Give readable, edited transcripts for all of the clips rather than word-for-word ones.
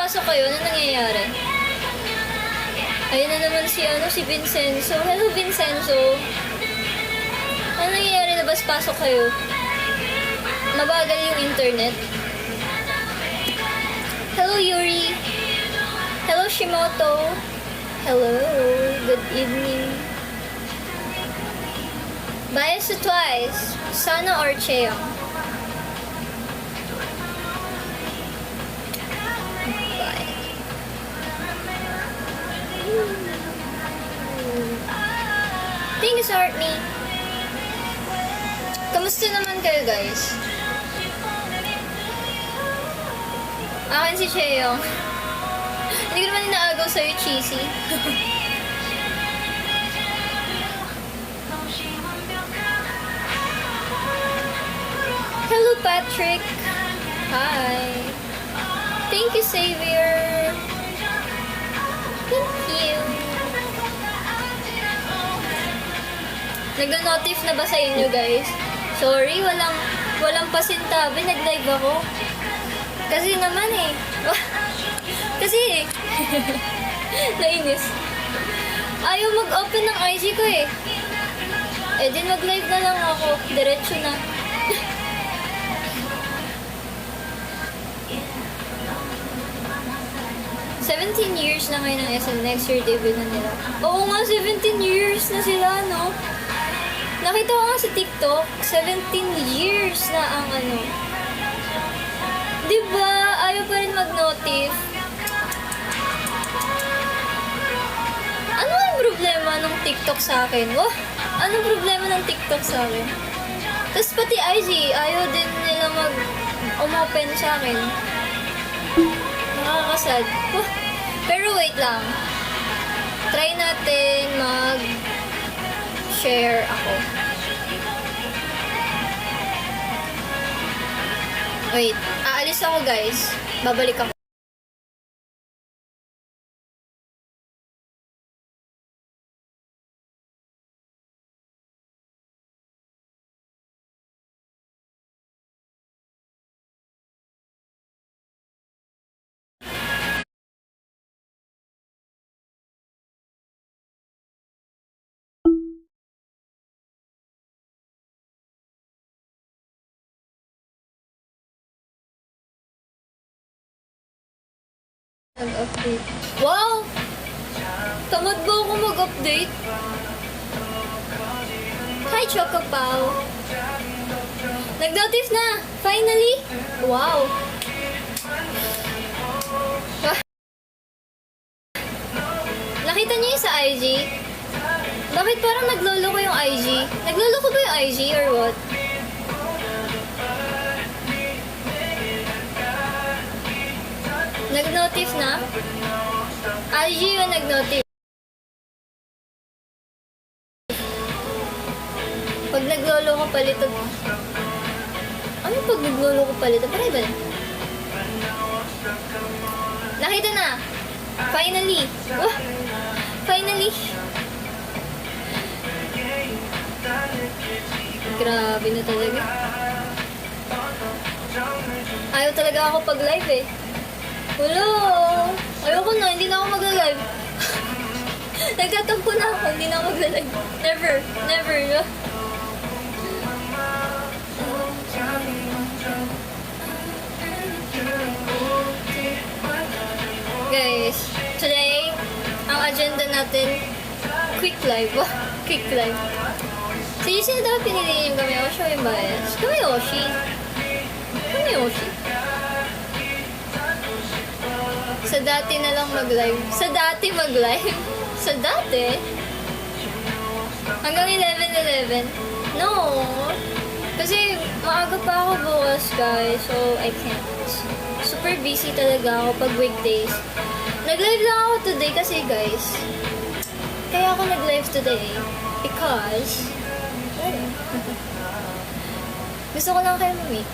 pasok kayo, ano nangyayari? Ayun na naman si Vincenzo. Hello, Vincenzo. Ano nangyayari? Labas pasok kayo? Mabagal yung internet. Hello, Yuri. Hello, Shimoto. Hello. Good evening. Bias to twice. Sana or Cheong. Bye. Thanks, Artney. Kamusta naman kayo, guys? Akin si Cheong. Hindi ko naman inaagaw sa'yo, cheesy. Hello, Patrick. Hi. Thank you, Xavier. Thank you. Nag-notif na ba sa inyo, guys? Sorry, walang pasintabi. Nag-live ako. Kasi naman eh. Kasi nainis. Ayaw mag-open ng IG ko eh. Eh din mag-live na lang ako. Diretso na. $17 na ngayon ng SM. Next year debut na nila. Oo nga, 17 years na sila, no? Nakita ko nga sa TikTok, 17 years na ang ano. Diba? Ayaw pa rin mag-notif. Ano ang problema ng TikTok sa akin? Oh, anong problema ng TikTok sa akin? Tapos pati IG, ayaw din nila mag-umopen sa akin. Nakakasad. Oh, pero wait lang. Try natin mag-share ako. Wait, aalis ako guys. Babalik ako. Nag-update. Wow! Tamad ba ako mag-update? Hi, Choco Pao. Nag-notice na! Finally! Wow! Nakita niyo yung sa IG? Bakit parang naglolo ko yung IG? Naglolo ko ba yung IG or what? Nag-notif na? IG yung nag-notif. Pag naglolo ko palito. Ano yung pag naglolo ko palito? Parang iba na. Nakita na! Finally! Oh, finally! Grabe na talaga. Ayaw talaga ako pag-live eh. Hello! Ayoko na, hindi na ako magla-live. Nagtatampo na ako, hindi na ako magla-live. Never, never. Guys, today, ang agenda natin, quick live. Quick live. So, sino daw pinili yung Kami-Oshi o yung Bias? Kami-Oshi. Kami-Oshi. Sa dati na lang mag-live. Sa dati mag-live? Sa dati? Hanggang 11:11? No! Kasi maaga pa ako bukas, guys. So, I can't. Super busy talaga ako pag weekdays. Nag-live lang ako today kasi, guys. Kaya ako nag-live today. Because, gusto ko lang kayo ma-meet.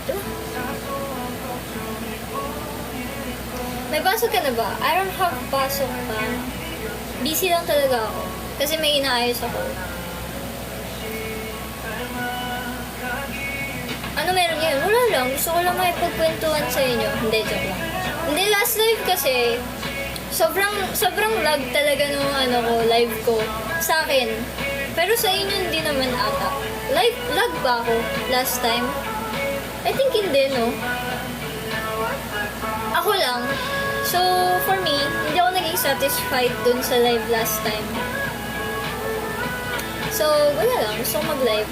May pasok ka na ba? I don't have pasok pa. Busy lang talaga ako. Kasi may inaayos ako. Ano meron yan? Wala lang. Gusto ko lang makipagkwentuhan sa inyo. Hindi, joke lang. Hindi, last live kasi, sobrang lag talaga nung live ko. Sa akin. Pero sa inyo hindi naman ata. Lag ba ako last time? I think hindi, no? Ako lang. So, for me, hindi ako naging satisfied dun sa live last time. So, wala lang. Gusto ko mag-live.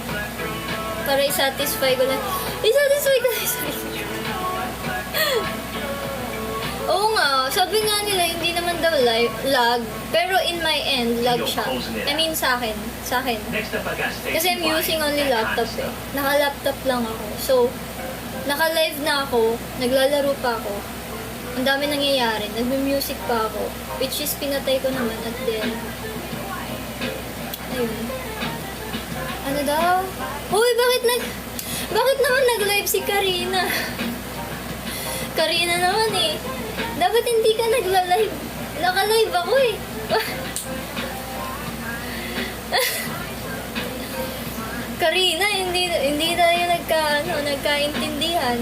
Para i-satisfy ko lang. I-satisfy ko lang. Oo nga, sabi nga nila hindi naman daw lag, pero in my end, lag siya. I mean sa akin. Kasi I'm using only laptop eh. Naka-laptop lang ako. So, naka-live na ako, naglalaro pa ako. Ang dami nangyayari, nagme-music pa ako. Which is pinatay ko naman at then, ayun. Ano daw? Uy, bakit naman nag-live si Karina? Karina naman eh. Dapat hindi ka nagla-live. Naka-live ako eh. Karina, hindi tayo nagkaintindihan.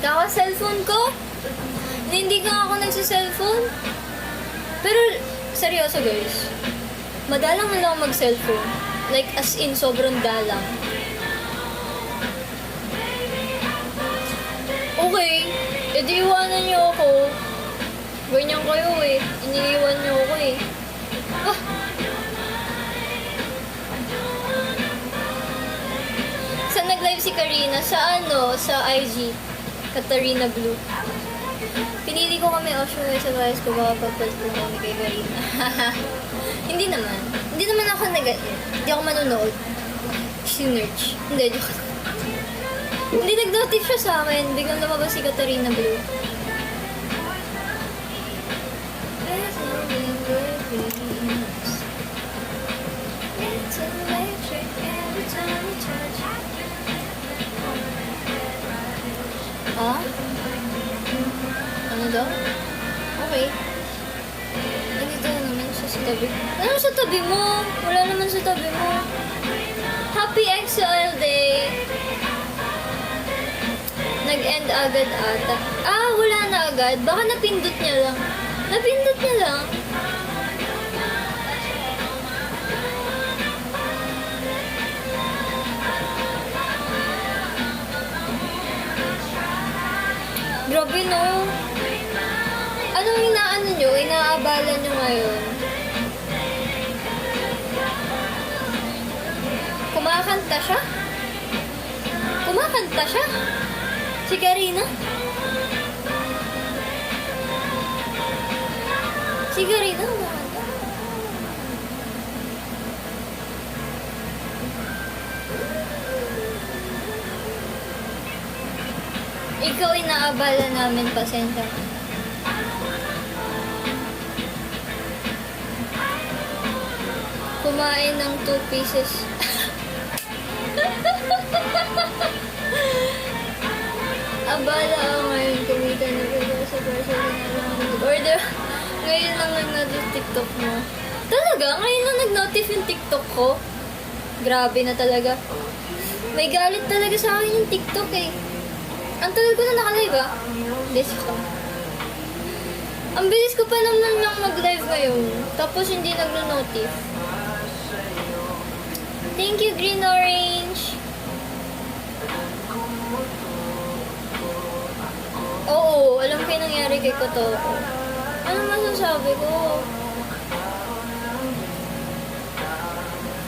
Kaka-cellphone ko? Hindi ka ako nagsa-cellphone? Pero, seryoso guys. Madalang na lang mag-cellphone. Like, as in, sobrang dalang. Okay, edi iwanan niyo ako. Ganyan kayo eh. Iniiwan niyo ako eh. Ah! Saan nag-live si Karina? Sa Sa IG. Katarina Blue. Pinili ko kami Ocean sa bias ko baka pagpalit ko kami kay Karina. Hindi naman. Hindi naman ako hindi ako manonood. Sinerch. Hindi, joke. Hindi nag-notif siya sa akin. Biglang lumabas si Katarina Blue. Ah? Ano daw? Okay. Nandito na naman siya sa tabi. Ano sa tabi mo? Wala naman sa tabi mo. Happy Exile Day! Nag-end agad ata. Ah, wala na agad. Baka napindot niya lang. Napindot niya lang. Grabe no. Anong inaano nyo? Inaabala nyo ngayon? Kumakanta siya? Kumakanta siya? Si Karina? Si Karina kumakanta? Ikaw inaabala namin, pasensya. Kumain ng 2 pieces. Abala ako ngayon, kumita na ba sa person na order. Ngayon lang nag-notif TikTok mo. Talaga? Ngayon lang nag-notif yung TikTok ko? Grabe na talaga. May galit talaga sa akin yung TikTok eh. Ang tagal ko na naka-live ah. Bilis ko. Ang bilis ko pa naman lang mag-live ngayon. Tapos hindi nag-notif. Thank you, Green Orange. Oo, alam ko yung nangyari kay Kotoko. Ano masasabi ko?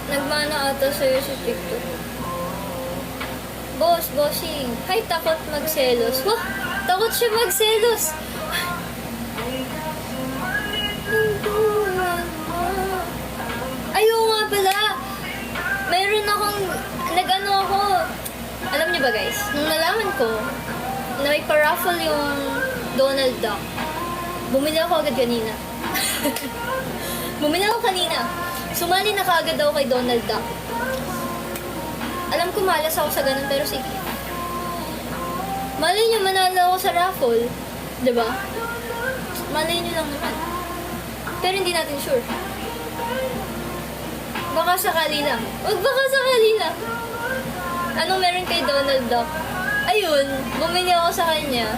Nagmana ata sa'yo si TikTok. Bossing. Hay, takot magselos. Wah, takot siya magselos. Ayaw nga pala. Mayroon akong, nag-ano ako. Alam niyo ba guys, nung nalaman ko, na may paraffle yung Donald Duck, bumili ako agad kanina. Bumili ako kanina. Sumali na kaagad ako kay Donald Duck. Alam ko malas ako sa ganun, pero sige. Malay nyo, manalo ako sa raffle. Diba? Malay nyo lang naman. Pero hindi natin sure. Baka sakali lang. Huwag baka sakali lang. Anong meron kay Donald Duck? ayun, bumili ako sa kanya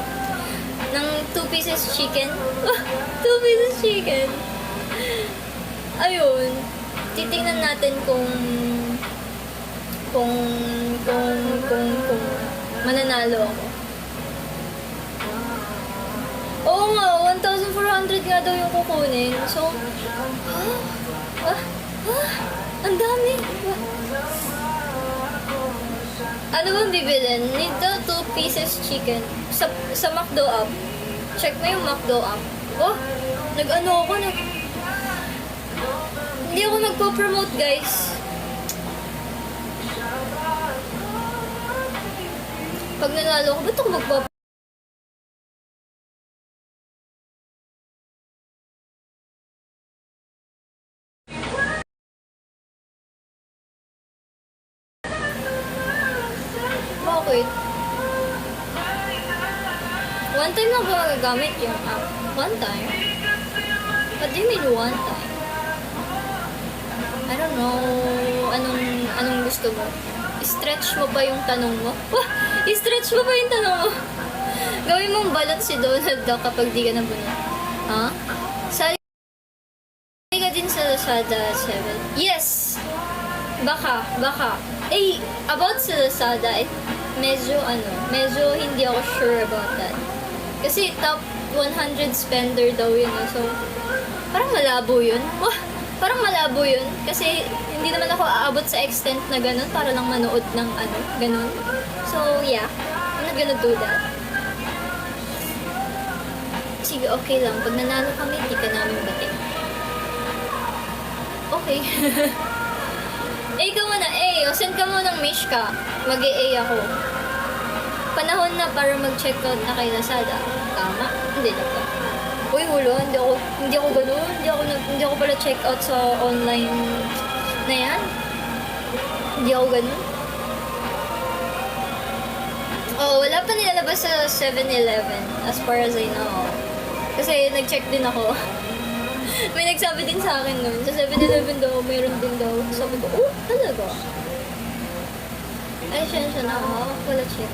ng 2 pieces chicken. 2 pieces chicken. Ayun, titingnan natin kung mananalo ako. Oo nga, 1,400 nga daw yung kukunin. So, ang dami. Ano bang bibilin? Nito 2 pieces chicken. Sa McDo app. Check mo yung McDo app. Oh, nag-ano ako na. Hindi ako nagpo-promote, guys. Pag nanalo ako, ba't ako magpo-promote? Bakit? One time lang ba magagamit yung app? One time? What do you mean one time? I don't know. Anong gusto mo? I-stretch mo pa yung tanong mo? I-stretch mo pa yung tanong mo? Gawin mong balot si Donald Duck kapag di ka nabunod. Ha? Sali ka din sa Lazada 7. Yes! Baka. Eh, about sa Lazada, medyo hindi ako sure about that. Kasi top 100 spender daw yun. So, parang malabo yun. Parang malabo yun. Kasi, hindi naman ako aabot sa extent na ganun para lang manood ng ganun. So, yeah. I'm not gonna do that. Sige, okay lang. Pag nanalo kami, di ka namin batin. Okay. Ikaw muna, o send ka mo ng Mishka. Mag-A ako. Panahon na para mag-checkout na kay Lazada. Tama? Hindi na ba? Uy, wala. Hindi ako ganun. Hindi ako pala checkout sa online na yan. Hindi ako ganun. Oh, wala pa nilalabas sa 7-Eleven as far as I know. Kasi nag-check din ako. May nagsabi din sa akin nun. Sa 7-Eleven daw, mayroon din daw. Sabi ko, oh, talaga? Ay, siya na ako. Wala check.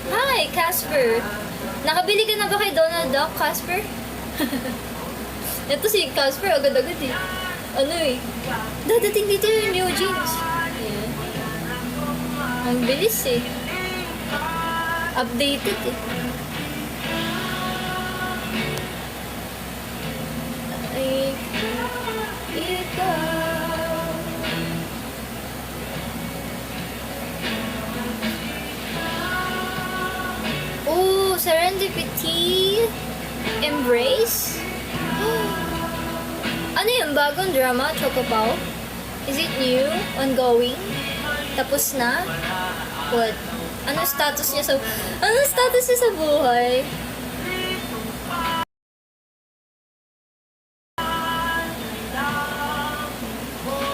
Hi, Casper! Nakabili ka na ba kay Donald Duck, Casper? Ito si Casper, agad-agad eh. Ano eh? Dadating dito yung new jeans. Ayan. Ang bilis eh. Updated eh. Ay, ikaw. Ooh, Serendipity Embrace? Ano yung bagong drama, Chocopaw? Is it new? Ongoing? Tapos na? What? Ano status niya sa buhay?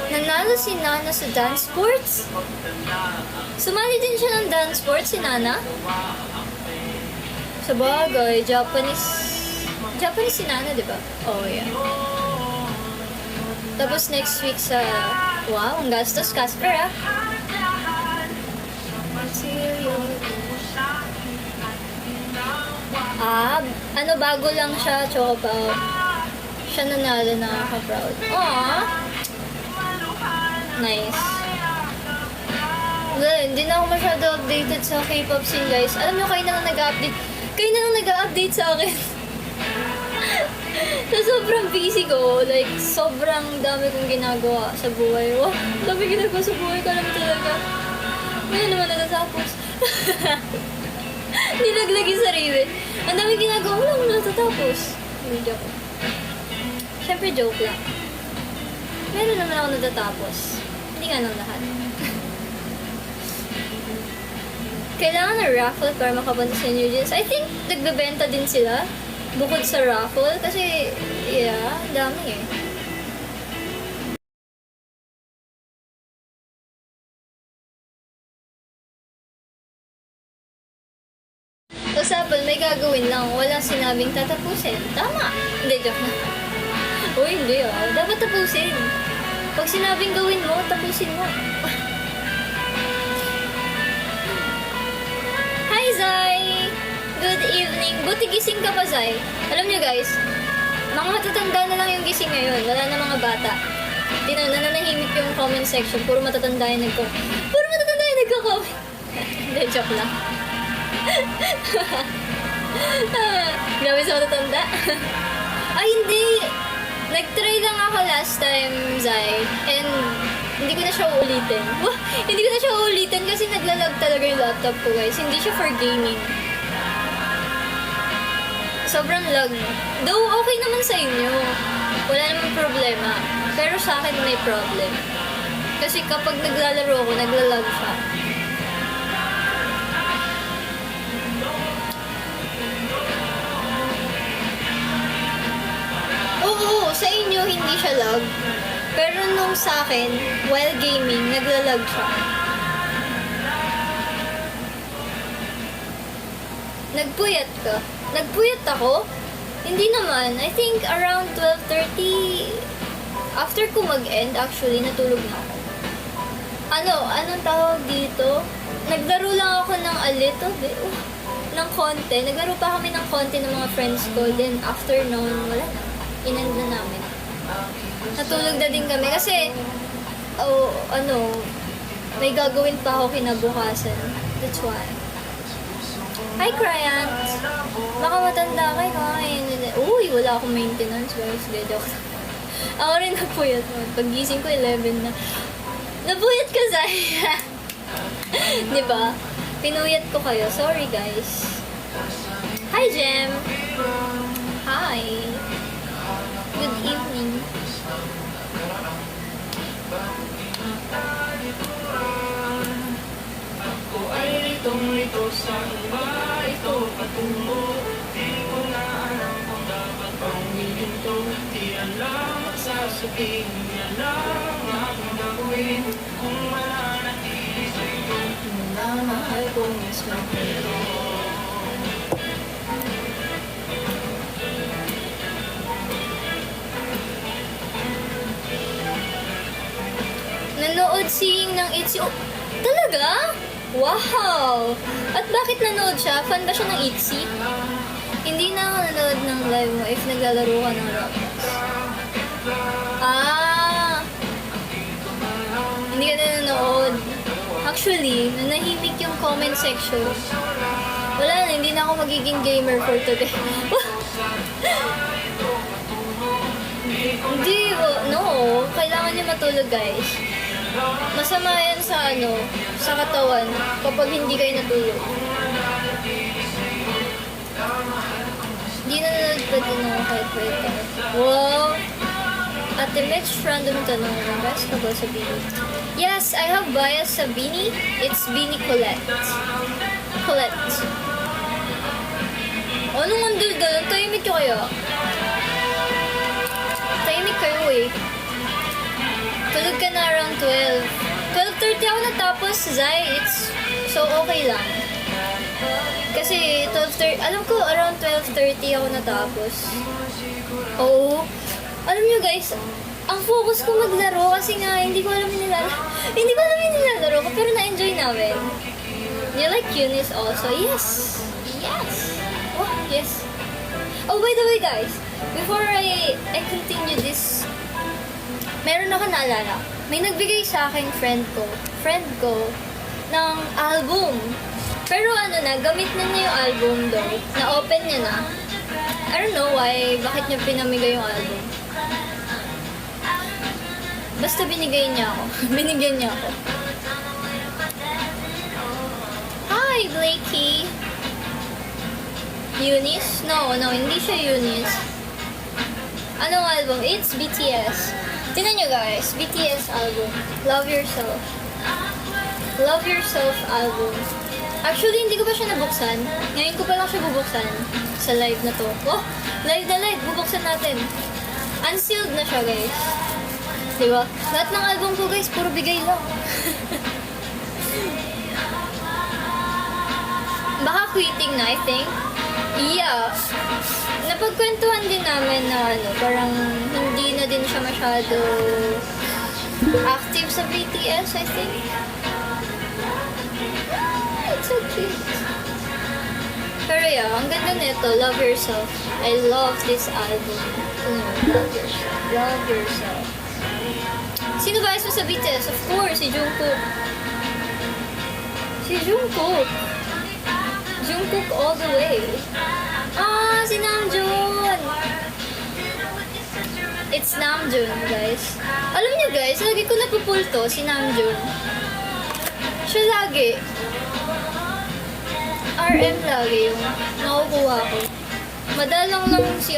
Nanalo si Nana sa dance sports? Sumali din siya ng dance sports si Nana? Sa bagay, Japanese si Nana, di ba? Oh, yeah. Tapos next week sa... Wow, ang gastos, Casper, ah. Bago lang siya, Chocopaw. Siya nanalo, nakaka-proud. Aww. Nice. Well, hindi na ako masyado updated sa K-pop scene, guys. Alam nyo, kayo na lang nag-update. Kayo na lang nag-update sa akin. So, sobrang busy ko. Like, sobrang dami kong ginagawa sa buhay. Wow, dami ginagawa sa buhay ko naman talaga. Ngayon naman natatapos. Nilaglagi sa sarili. Ang dami ginagawa, wala mo natatapos. Hindi joke. Siyempre joke lang. Meron naman ako natatapos. Hindi nga lang lahat. Kailangan na raffle para makapunta sa New Jeans. I think nagbebenta din sila bukod sa raffle. Kasi, yeah, dami eh. gawin lang. Wala sinabing tatapusin. Tama. Hindi, joke na. Uy, hindi ah. Dapat tapusin. Pag sinabing gawin mo, tapusin mo. Hi, Zai! Good evening. Buti gising ka pa, Zai. Alam niyo guys, mga matatanda na lang yung gising ngayon. Wala na mga bata. Nananahimik yung comment section. Puro matatanda yung nagko-comment. Hindi, joke lang. Grabe sa matatanda. Ay, hindi. Nag-try lang ako last time, Zai. And hindi ko na siya uulitin. Wah, hindi ko na siya uulitin kasi naglalag talaga yung laptop ko, guys. Hindi siya for gaming. Sobrang lag. Though, okay naman sa inyo. Wala namang problema. Pero sa akin may problem. Kasi kapag naglalaro ako, naglalag siya. Oo, sa inyo hindi siya lag. Pero nung sa akin, while gaming, naglalag siya. Nagpuyat ka? Nagpuyat ako? Hindi naman. I think around 12:30, after ko mag-end, actually, natulog na ako. Anong tawag dito? Naglaro lang ako ng a little bit, ng konti. Naglaro pa kami ng konti ng mga friends ko. Then, after noon, wala na. Inend na namin. Natulog na din kami kasi, may gagawin pa ako kinabukasan. That's why. Hi, Cryant! Baka matanda kayo. Uy, wala akong maintenance, guys. Joke. Ako rin napuyat mo. Pag-gising ko, 11 na. Napuyat ka, Zay! Diba? Pinuyat ko kayo. Sorry, guys. Hi, Jem! Hi! Good evening. Ay, ito sa iba, ito patungo. Di ko na alam kung dapat bang hihinto. Di alam, magsasabihin niya lang akong gagawin. Kung wala na sa'yo, minamahal ko mismo pero. Nanood si Ying ng ITZY. Oh, talaga? Wow! At bakit nanood siya? Fan ba siya ng ITZY? Hindi na ako nanood ng live mo if naglalaro ka ng Roblox. Hindi ka na nanood. Actually, nanahimik yung comment section. Wala na, hindi na ako magiging gamer for today. Hindi, no. Kailangan niyo matulog, guys. Masama yan sa katawan kapag hindi kayo natulog. Hindi na nanood pa din ako kahit wait ka. Wow! Ate Mitch, random tanong. Bias ka ba sa Bini? Yes, I have bias sa Bini. It's Bini Colette. Colette. Anong andal-dal? Tahimik ko kaya? Tahimik kayo eh. Tulog ka na around 12. 12:30 ako natapos, Zai. It's so okay lang. Kasi 12:30, alam ko around 12:30 ako natapos. Oo. Alam nyo guys, ang focus ko maglaro kasi nga hindi ko alam yung nilalaro ko pero na-enjoy namin. You like Eunice also? Yes. Yes. Oh, yes. Oh, by the way guys, before I continue this, meron ako naalala. May nagbigay sa akin friend ko, ng album. Pero gamit na niya yung album daw. Na-open niya na. I don't know why, bakit niya pinamigay yung album. Basta binigay niya ako. Binigyan niya ako. Hi, Blakey. Eunice? No, hindi siya Eunice. Anong album? It's BTS. Tingnan nyo guys, BTS album. Love Yourself. Love Yourself album. Actually, hindi ko pa siya nabuksan. Ngayon ko pa lang siya bubuksan sa live na to. Oh, live na live. Bubuksan natin. Unsealed na siya guys. Diba? Lahat ng album ko guys, puro bigay lang. Baka quitting na, I think. Yeah. Napagkwentuhan din namin na parang hindi na din siya masyado active sa BTS, I think. It's so cute. Pero yeah, ang ganda nito, Love Yourself. I love this album. Love Yourself. Love Yourself. Sino ba isa sa BTS? Of course, si Jungkook. Si Jungkook. Jungkook all the way. Ah, si Namjoon. It's Namjoon, guys. Alam niyo guys, lagi ko napupull to, si Namjoon. Siya lagi. RM lagi yung nakukuha ko. Madalang lang si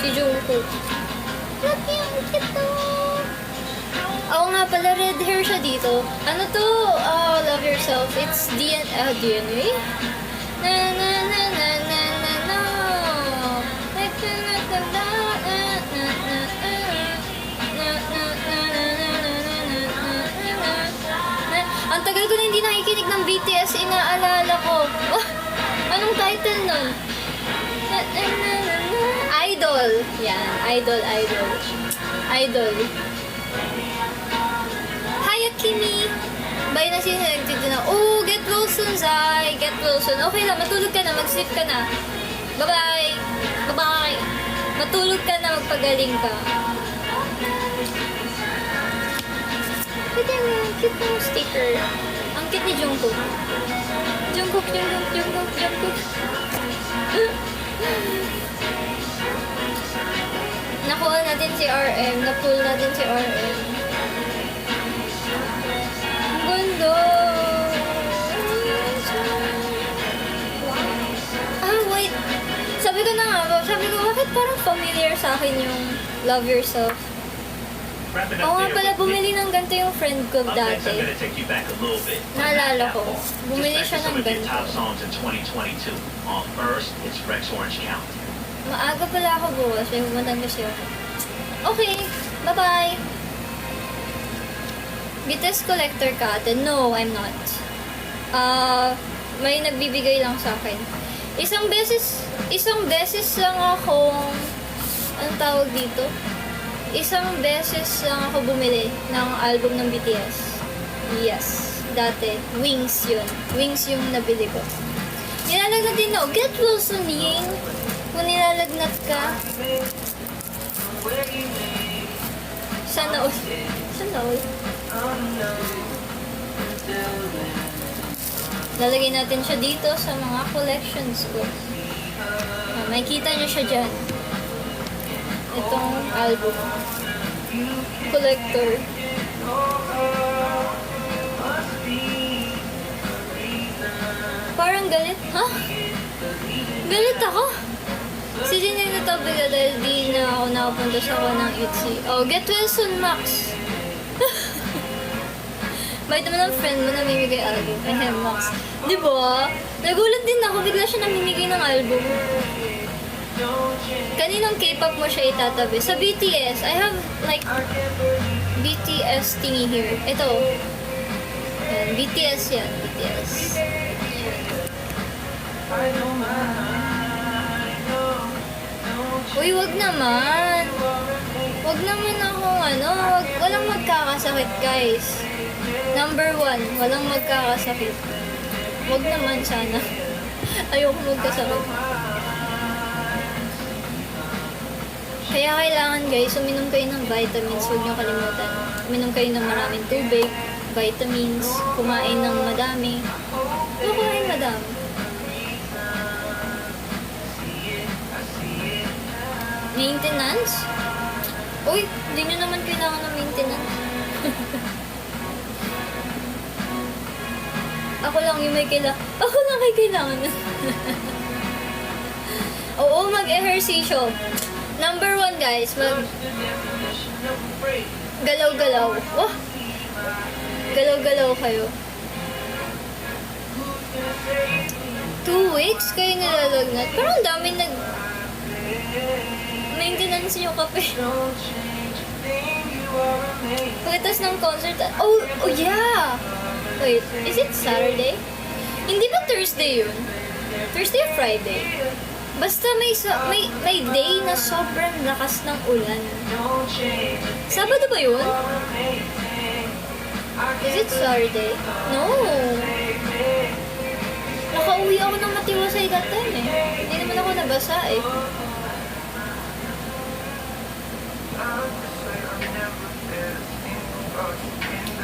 si Jungkook. Lagi ang kito. Oo nga pala, red hair siya dito. Ano to? Love Yourself. It's DNA? Na na na na na na na. Ang tagal ko na hindi nakikinig ng BTS, inaalala ko. Oh, anong title nun? Idol. Yan, Idol. Idol. Hi, Kimi. Bay na sinag dito na. Oh, get well soon, Zai. Get well soon. Okay lang, matulog ka na, mag-sleep ka na. Bye-bye. Bye-bye. Matulog ka na, magpagaling ka. Pwede mo, cute mo sticker. Ang cute ni Jungkook. Jungkook. Nakuha natin si RM. Na-pull natin si RM. Ang ganda. Ah, wait. Sabi ko bakit parang familiar sa akin yung Love Yourself? Oo nga pala, bumili ng ganito yung friend ko dati. Naalala ko, bumili siya ng ganito. Maaga pala ako bukas, may pumuntan kasi ako. Okay, bye-bye! BTS collector ka ate? No, I'm not. May nagbibigay lang sa akin. Isang beses lang akong, anong tawag dito? Isang beses lang ako bumili ng album ng BTS. Yes, dati. Wings yun. Wings yung nabili ko. Nilalagnat din ako. Get well soon, Ying. Kung nilalagnat ka. Sana all. Lalagay natin siya dito sa mga collections ko. Makikita niyo siya dyan. Itong album. Collector. Parang galit. Ha? Galit ako? Si Jinay natabi ka dahil di na ako nakapunta sa ako ng ITZY. Oh, get well soon, Max. Bait naman ang friend mo namimigay album. Ahem, Max. Diba? Nagulat din ako. Bigla siya namimigay ng album. Kaninong K-pop mo siya itatabi? Sa BTS, I have like BTS thingy here. Ito. Yan, BTS yan. BTS. Uy, wag naman. Wag naman akong walang magkakasakit, guys. Number 1, walang magkakasakit. Wag naman sana. Ayoko magkasakit. Kaya kailangan guys, uminom kayo ng vitamins. Huwag niyo kalimutan. Uminom kayo ng maraming tubig, vitamins, kumain ng madami. Huwag kumain madami. Maintenance? Uy, hindi nyo naman kailangan ng maintenance. Ako lang yung may kailangan. Ako lang ay kailangan. Oo, mag-ehersisyo. Number 1 guys, galaw-galaw. Oh! Galaw-galaw kayo. 2 weeks kayo nilalagnat. Parang dami maintenance yung kape. Pagkatas ng concert. Oh yeah! Wait, is it Saturday? Hindi ba Thursday yun? Thursday or Friday? Basta may day na sobrang lakas ng ulan. Sabado ba yun? Is it Saturday? No. Nakauwi ako ng Matiwasay that time eh. Hindi naman ako nabasa eh.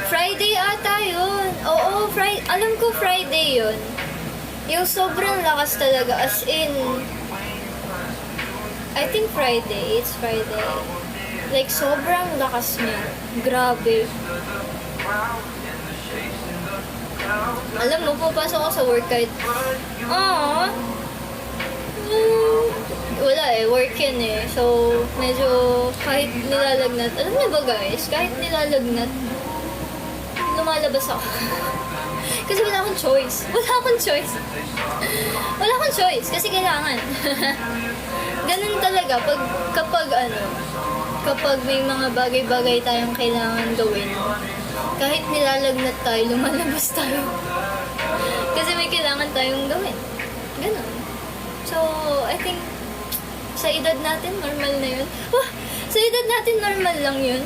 Friday ata yun. Oo, Friday. Alam ko Friday yun. Yung sobrang lakas talaga. As in, I think Friday. It's Friday. Like, sobrang lakas niya. Grabe. Alam mo, papasok ako sa work kahit, wala eh, work yan eh. So, medyo kahit nilalagnat, alam niyo ba guys, kahit nilalagnat, lumalabas ako. Kasi wala akong choice. Wala akong choice, kasi kailangan. Ganun talaga, kapag may mga bagay-bagay tayong kailangan gawin, kahit nilalagnat tayo, lumalabas tayo. Kasi may kailangan tayong gawin. Ganun. So, I think, sa edad natin, normal na yun. Sa edad natin, normal lang yun.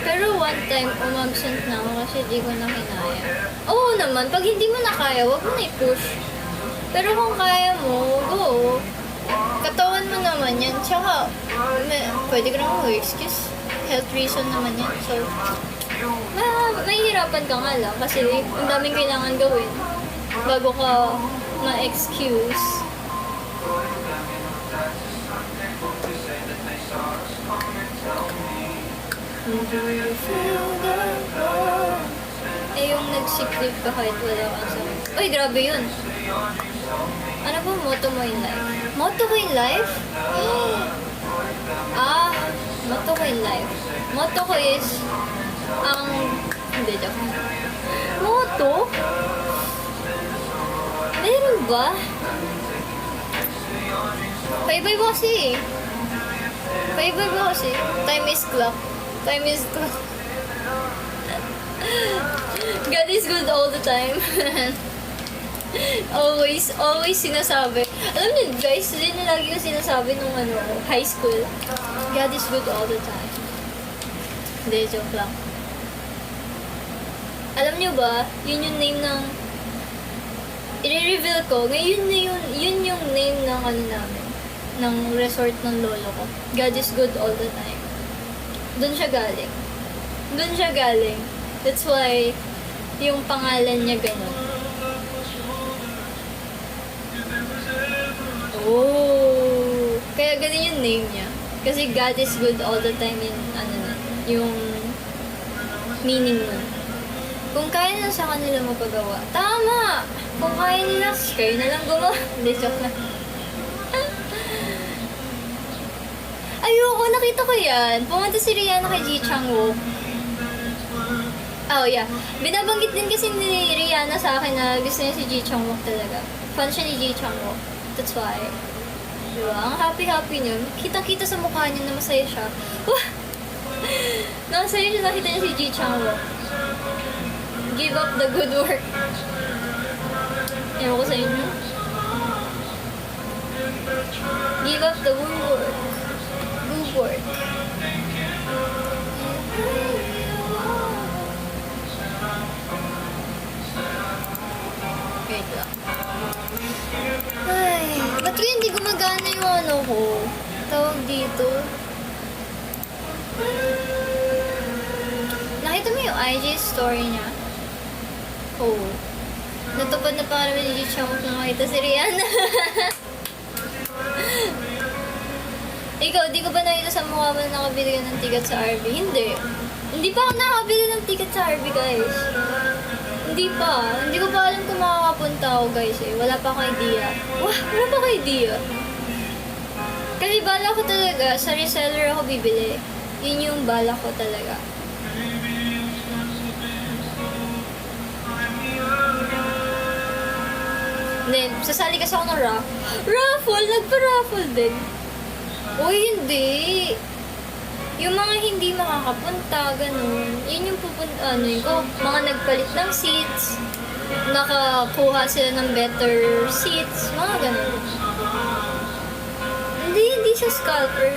Pero one time, umabsent na ako kasi di ko na kinaya. Oo naman, pag hindi mo na kaya, wag mo na i-push. Pero kung kaya mo, go. Katawan mo naman yan. Tsaka, pwede ka naman mag-excuse. Health reason naman yan. So, mahihirapan ka nga lang kasi ang daming kailangan gawin bago ka ma-excuse. Yung nag-sick-leave ka kahit wala kang sakit. Uy, grabe yun. Ano ba motto mo in life? Motto ko in life? Motto ko in life. Motto ko is, hindi, joke. Motto? Meron ba? Paibay ba kasi? Time is clock. God is good all the time. always sinasabi. Alam niyo guys, yun yung lagi ko sinasabi nung high school. God is good all the time. Hindi, joke lang. Alam niyo ba, yun yung name ng i-reveal ko. Ngayon na yun yung name ng namin. Ng resort ng lolo ko. God is good all the time. Doon siya galing. That's why yung pangalan niya ganun. Oh, kaya ganun yung name niya. Kasi God is good all the time yung meaning nun. Kung kaya na sa kanila mapagawa, tama! Kung kaya nila, kayo na lang gumawa. Hindi, joke na. Ayoko, nakita ko yan. Pumunta si Rihanna kay Ji Chang-wook. Oh, yeah. Binabanggit din kasi ni Rihanna sa akin na gusto niya si Ji Chang-wook talaga. Fan siya ni Ji Chang-wook. That's why. Diba? Ang happy-happy niya. Kitang-kita sa mukha niya na masaya siya. Nakasaya siya, nakita niya si Ji Chang-wook. Give up the good work. Ewan ko sa inyo. Give up the good work. Good work. Wait lang. Ay, ba't kaya hindi gumagana yung ko? Tawag dito. Nakita mo yung IG story niya? Oh. Natupad na pa kami ni Ji Chang-wook na makita si Rihanna. Ikaw, di ko ba nakita sa mukha mo na nakabili ka ng ticket sa RV? Hindi pa ako nakabili ng ticket sa RV, guys. Hindi ko pa alam kung makakapunta ako, guys, eh. Wala pa akong idea. Wala pa akong idea. Kasi bala ko talaga, sa reseller ako bibili. Yun yung bala ko talaga. Then, sasali kasi ako ng raffle. Nagpa-raffle din. Uy, hindi. Yung mga hindi makakapunta, ganun. Yun yung pupunta, ano yun ko, mga nagpalit ng seats, nakakuha sila ng better seats, mga ganun. Hindi siya scalper.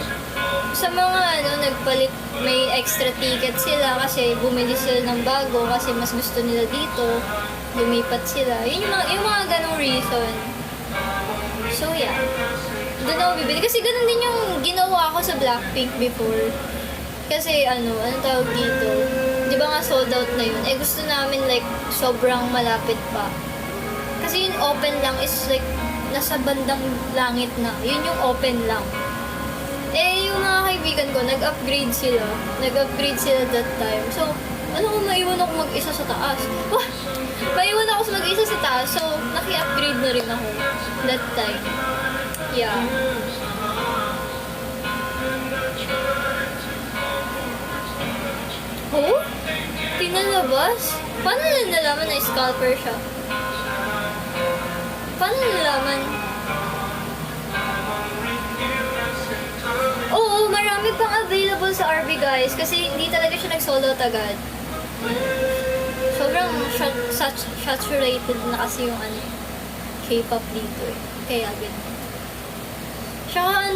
Sa mga nagpalit, may extra ticket sila kasi bumili sila ng bago kasi mas gusto nila dito, lumipat sila. Yun yung mga ganong reason. So yeah, doon ako bibili. Kasi ganun din yung ginawa ko sa Blackpink before. Kasi anong tawag dito, di ba nga sold out na yun? Eh gusto namin like sobrang malapit pa. Kasi yung open lang is like nasa bandang langit na. Yun yung open lang. Eh yung mga kaibigan ko, nag-upgrade sila. Nag-upgrade sila that time. So, maiwan ako mag-isa sa taas. Wah! Maiwan ako mag-isa sa taas. So, naki-upgrade na rin ako that time. Yeah. Oh? Pinalabas? Paano nila nalaman na scalper siya? Paano nalaman? Oo, marami pang available sa RB guys kasi hindi talaga siya nag-sold out agad. Sobrang saturated na kasi yung K-pop dito eh. Kaya ganun. Tsaka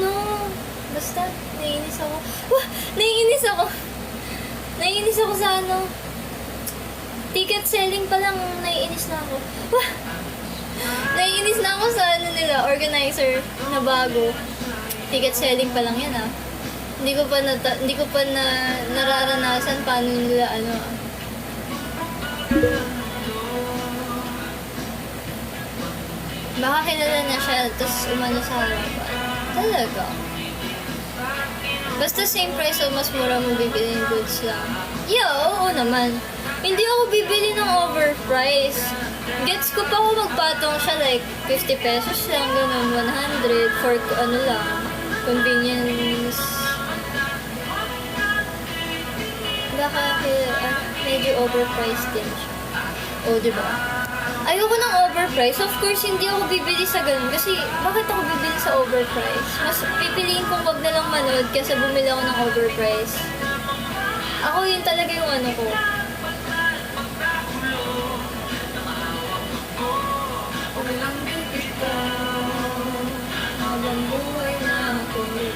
basta naiinis ako. Wah! Naiinis ako sa ticket selling pa lang naiinis na ako. Wah! Naiinis na ako sa nila, organizer na bago. Ticket selling pa lang yan Hindi ko pa nararanasan paano nila Baka kilala na siya, tapos umano sa harapan. Talaga. Basta same price o mas mura mo bibili ng goods lang. Yeah, oo naman. Hindi ako bibili ng overprice. Gets ko pa ako magpatong siya like 50 pesos lang, ganun, 100 for lang, convenience. Baka medyo overpriced din siya. O, diba? Ayoko ng overprice. Of course, hindi ako bibili sa ganun. Kasi, bakit ako bibili sa overprice? Mas pipiliin kong wag na lang manood kaysa bumili ako ng overprice. Ako yun talaga yung ko. Habang buhay na tuloy.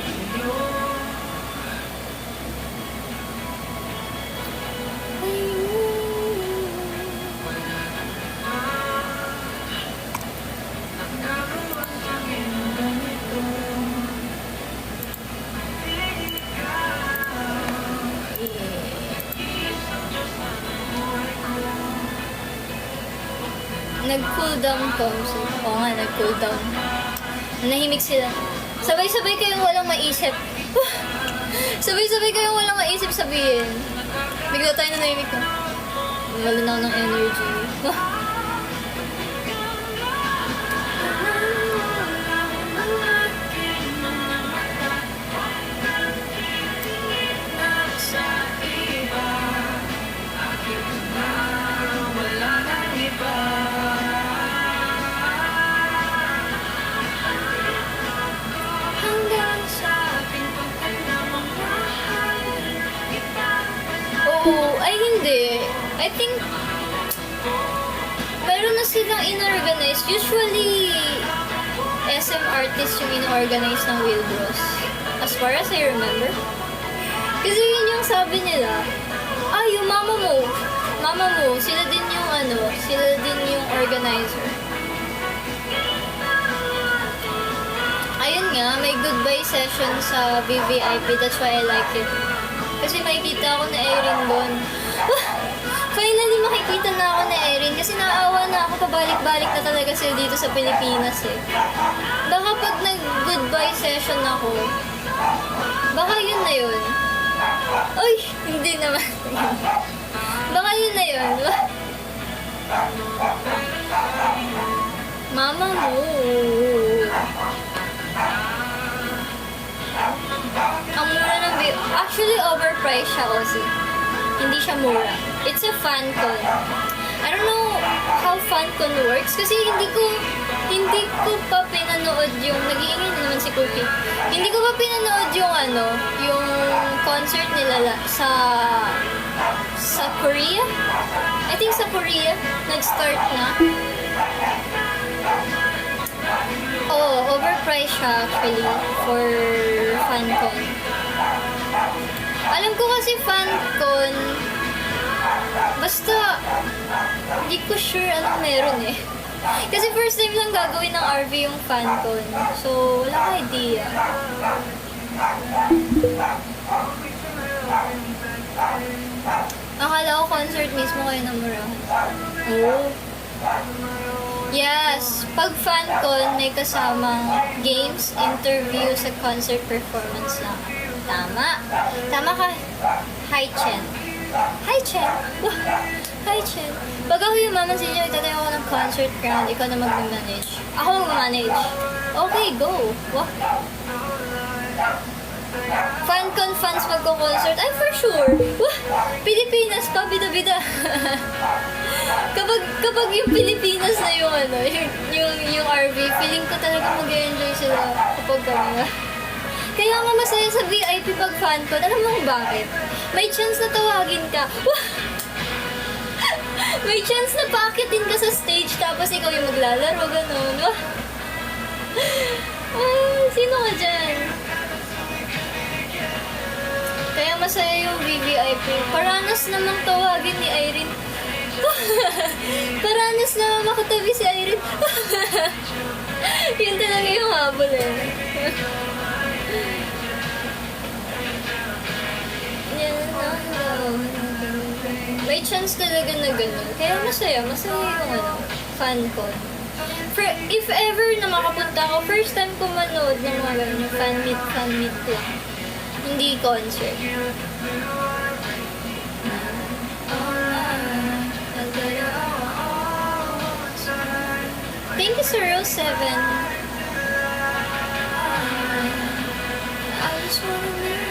Nag-cool down to. Oo nga, nag-cool down. Nahimik sila. Sabay-sabay kayong walang maisip. Sabay-sabay kayong walang maisip sabihin. Bigla tayo na nahimik na. Wala na ako ng energy. Oo, ay hindi. I think meron na silang inorganize. Usually, SM artists yung inorganize ng Wilbros. As far as I remember. Kasi yun yung sabi nila, yung mama mo, sila din yung sila din yung organizer. Ayun nga, may goodbye session sa VVIP. That's why I like it. Kasi makikita ako na Erin doon. Finally, makikita na ako na Erin. Kasi naawa na ako, pabalik-balik na talaga sila dito sa Pilipinas eh. Baka pag nag-goodbye session ako, baka yun na yun. Uy, hindi naman. Baka yun na yun. Mama mo. Ang mura ng bill. Actually, overpriced siya kasi. Hindi siya mura. It's a fan con. I don't know how fan con works kasi hindi ko hindi ko pa pinanood yung, nag-iingay na naman si Cookie. Hindi ko pa pinanood yung yung concert nila sa Korea. I think sa Korea, nag-start na. Oh, overpriced siya actually for FanCon. Alam ko kasi FanCon, basta hindi ko sure anong meron eh. Kasi first time lang gagawin ng RV yung FanCon. So, wala akong idea. Akala ko concert mismo kayo namurahan. Oh. Yes, pag FanCon may kasamang games, interview sa concert performance lang. Tama. Tama ka. Hi, Chen. Hi, Chen. Wah. Hi, Chen. Pag ako yung mama sa inyo, itatayo ako ng concert ground, ikaw na mag-manage. Ako mag-manage. Okay, go. Wah. FanCon fans magko-concert. Ay, for sure. Wah. Pilipinas pa, bida-bida. kapag yung Pilipinas na yung yung RV, feeling ko talaga mag-enjoy sila kapag kami. Kaya nga masaya sa VIP pag FanCon. Alam mo kung bakit? May chance na tawagin ka. Wah! May chance na paakitin ka sa stage tapos ikaw yung maglalaro, gano'n. Wah! Sino ka dyan? Kaya masaya yung VVIP. Paranas namang tawagin ni Irene. Paranas na makatabi si Irene. Yun talaga yung habol eh. May chance talaga na gano'n. Kaya masaya yung FanCon. If ever na makapunta ako, first time ko manood ng mga gano'n, fan meet lang. Hindi concert. Thank you, Sir 07. I just wanna live.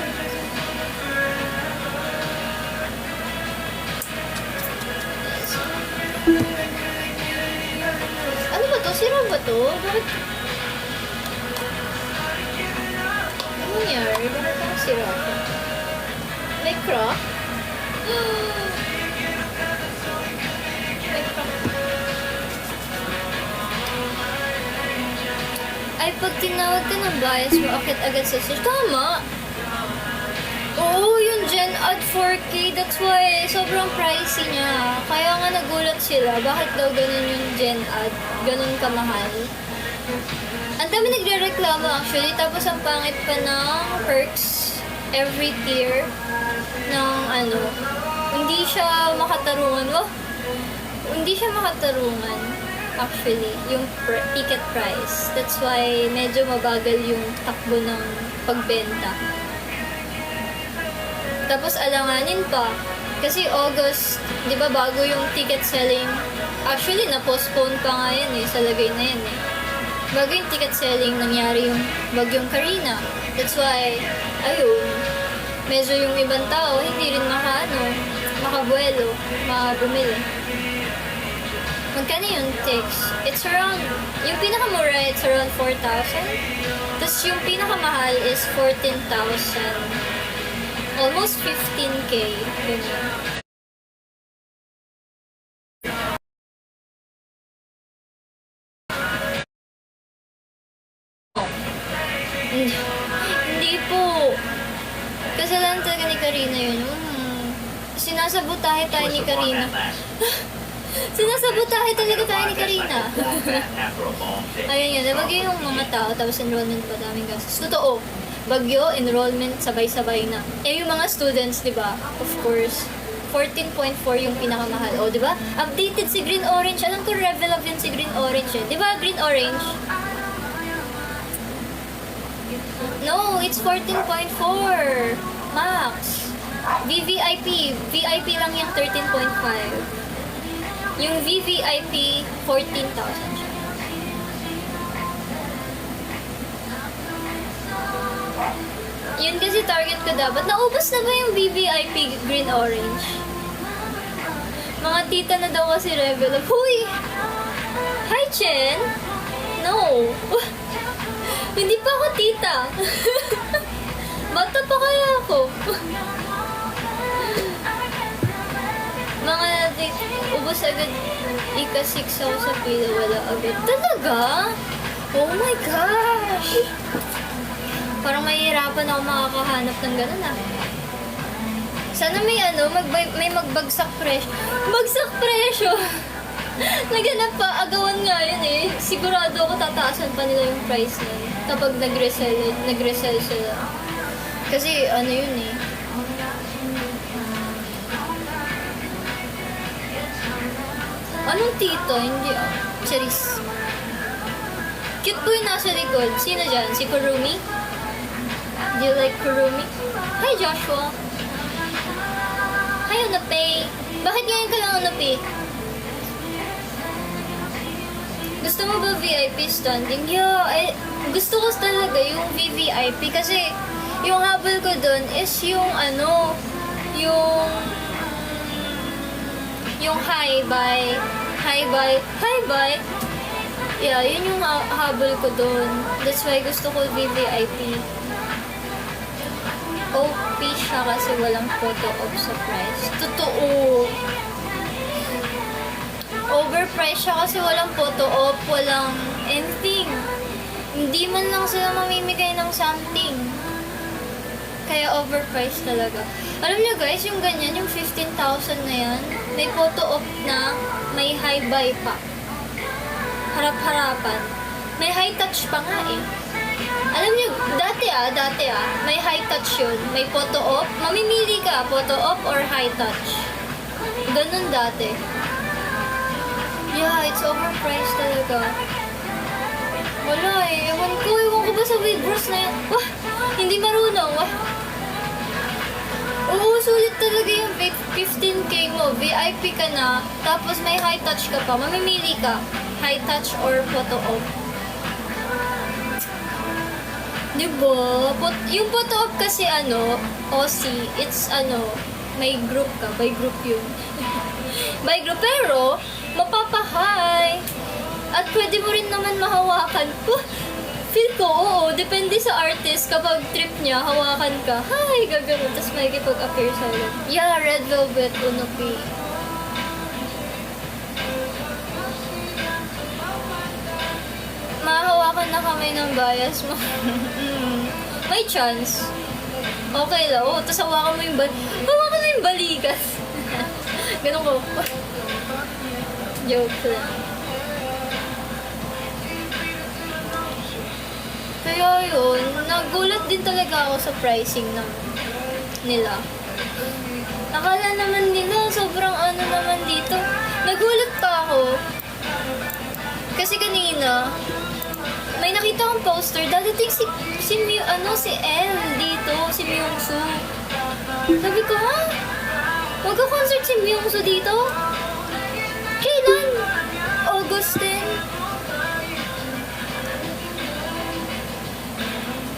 Ano ba to? Sira ba to? Bakit? Ano nangyari? Bakit ako sira ako? May crack? May crack. Ay, pag tinawag ka ng bias mo, akit agad sa search. Tama! Oo, yung Gen Ad 4K, that's why sobrang pricey niya. Kaya nga nagulat sila, bakit daw ganun yung Gen Ad, ganun kamahal. Ang dami nagre-reklamo actually, tapos ang pangit pa ng perks every tier ng hindi siya makatarungan. Oh, hindi siya makatarungan actually, yung ticket price. That's why medyo mabagal yung takbo ng pagbenta. Tapos alanganin pa. Kasi August, di ba bago yung ticket selling. Actually, na-postpone pa nga yan eh, sa lagay na yan eh. Bago yung ticket selling, nangyari yung bagyong Karina. That's why, ayun, medyo yung ibang tao, hindi rin makabuelo, makabumili. Magkano yung tickets? It's around, yung pinakamura, it's around 4,000. Tapos yung pinakamahal is 14,000. Almost 15K. Ganyan. Hindi po. Kasalanan talaga ni Karina yun. Sinasabotahe tayo ni Karina. Sinasabotahe talaga tayo ni Karina. Ayun yun, nabagyo yung mga tao, tapos enrollment pa, daming gastos. Totoo. Bagyo, enrollment, sabay-sabay na. Eh, yung mga students, di ba? Of course, 14.4 yung pinakamahal. O, di ba? Updated si Green Orange. Alam ko, level up yun si Green Orange eh. Di ba, Green Orange? No, it's 14.4. Max. VVIP. VIP lang yung 13.5. Yung VVIP, 14,000 siya. Yun kasi target ko dapat. Naubos na ba yung VVIP Green Orange? Mga tita na daw kasi level up. Huy! Hi, Chen! No. Hindi pa ako tita. Bata pa kaya ako. Mga ubos agad ika-6 ako sa pila, wala agad. Talaga? Oh my gosh! Parang mahihirapan ako makakahanap ng ganun ah. Sana may may magbagsak presyo. Bagsak presyo! Naganap pa, agawan nga yun eh. Sigurado ako tataasan pa nila yung price nun kapag nag-resell sila. Kasi yun eh. Anong tito? Hindi Charis. Cute po yung nasa likod. Sino dyan? Si Kurumi? Do you like Kurumi? Hi Joshua! Hi Unape! Bakit ngayon ka lang Unape? Gusto mo ba VIP standing? Yeah, gusto ko talaga yung VVIP kasi yung habol ko dun is yung yung hi bye. Yeah, yun yung habol ko dun. That's why gusto ko VVIP. OP siya kasi walang photo op sa price. Totoo. Overpriced siya kasi walang photo op, walang anything. Hindi man lang sila mamimigay ng something. Kaya overpriced talaga. Alam niyo guys, yung ganyan, yung 15,000 na yan, may photo op na, may high buy pa. Harap-harapan. May high touch pa nga eh. Alam niyo, dati may high touch yun. May photo op. Mamimili ka, photo op or high touch. Ganun dati. Yeah, it's overpriced talaga. Wala eh. Ewan ko ba sa Weavers na yan? Wah! Hindi marunong. Wah! Oo, sulit talaga yung 15K mo. VIP ka na. Tapos may high touch ka pa. Mamimili ka. High touch or photo op. Diba? Yung photo op kasi OC, it's may group ka. By group yun. By group. Pero, mapapahay. At pwede mo rin naman mahawakan. Feel ko, oo. Depende sa artist. Kapag trip niya, hawakan ka. Hi! Gagano. Tapos may kipag-appear sa'yo. Yeah, Red Velvet, Unopi. Mahahawakan na kami ng bias mo. May chance. Okay lang. Oo, tapos hawakan mo yung balikas. Ganun ko. Joke lang. Kaya yun, nagulat din talaga ako sa pricing nila. Akala naman nila, sobrang naman dito. Nagulat pa ako. Kasi kanina, may nakita akong poster, dadating si Elle dito, si Myungsu. Sabi ko, ha? Magka-concert si Myungsu dito? Kailan? August 10?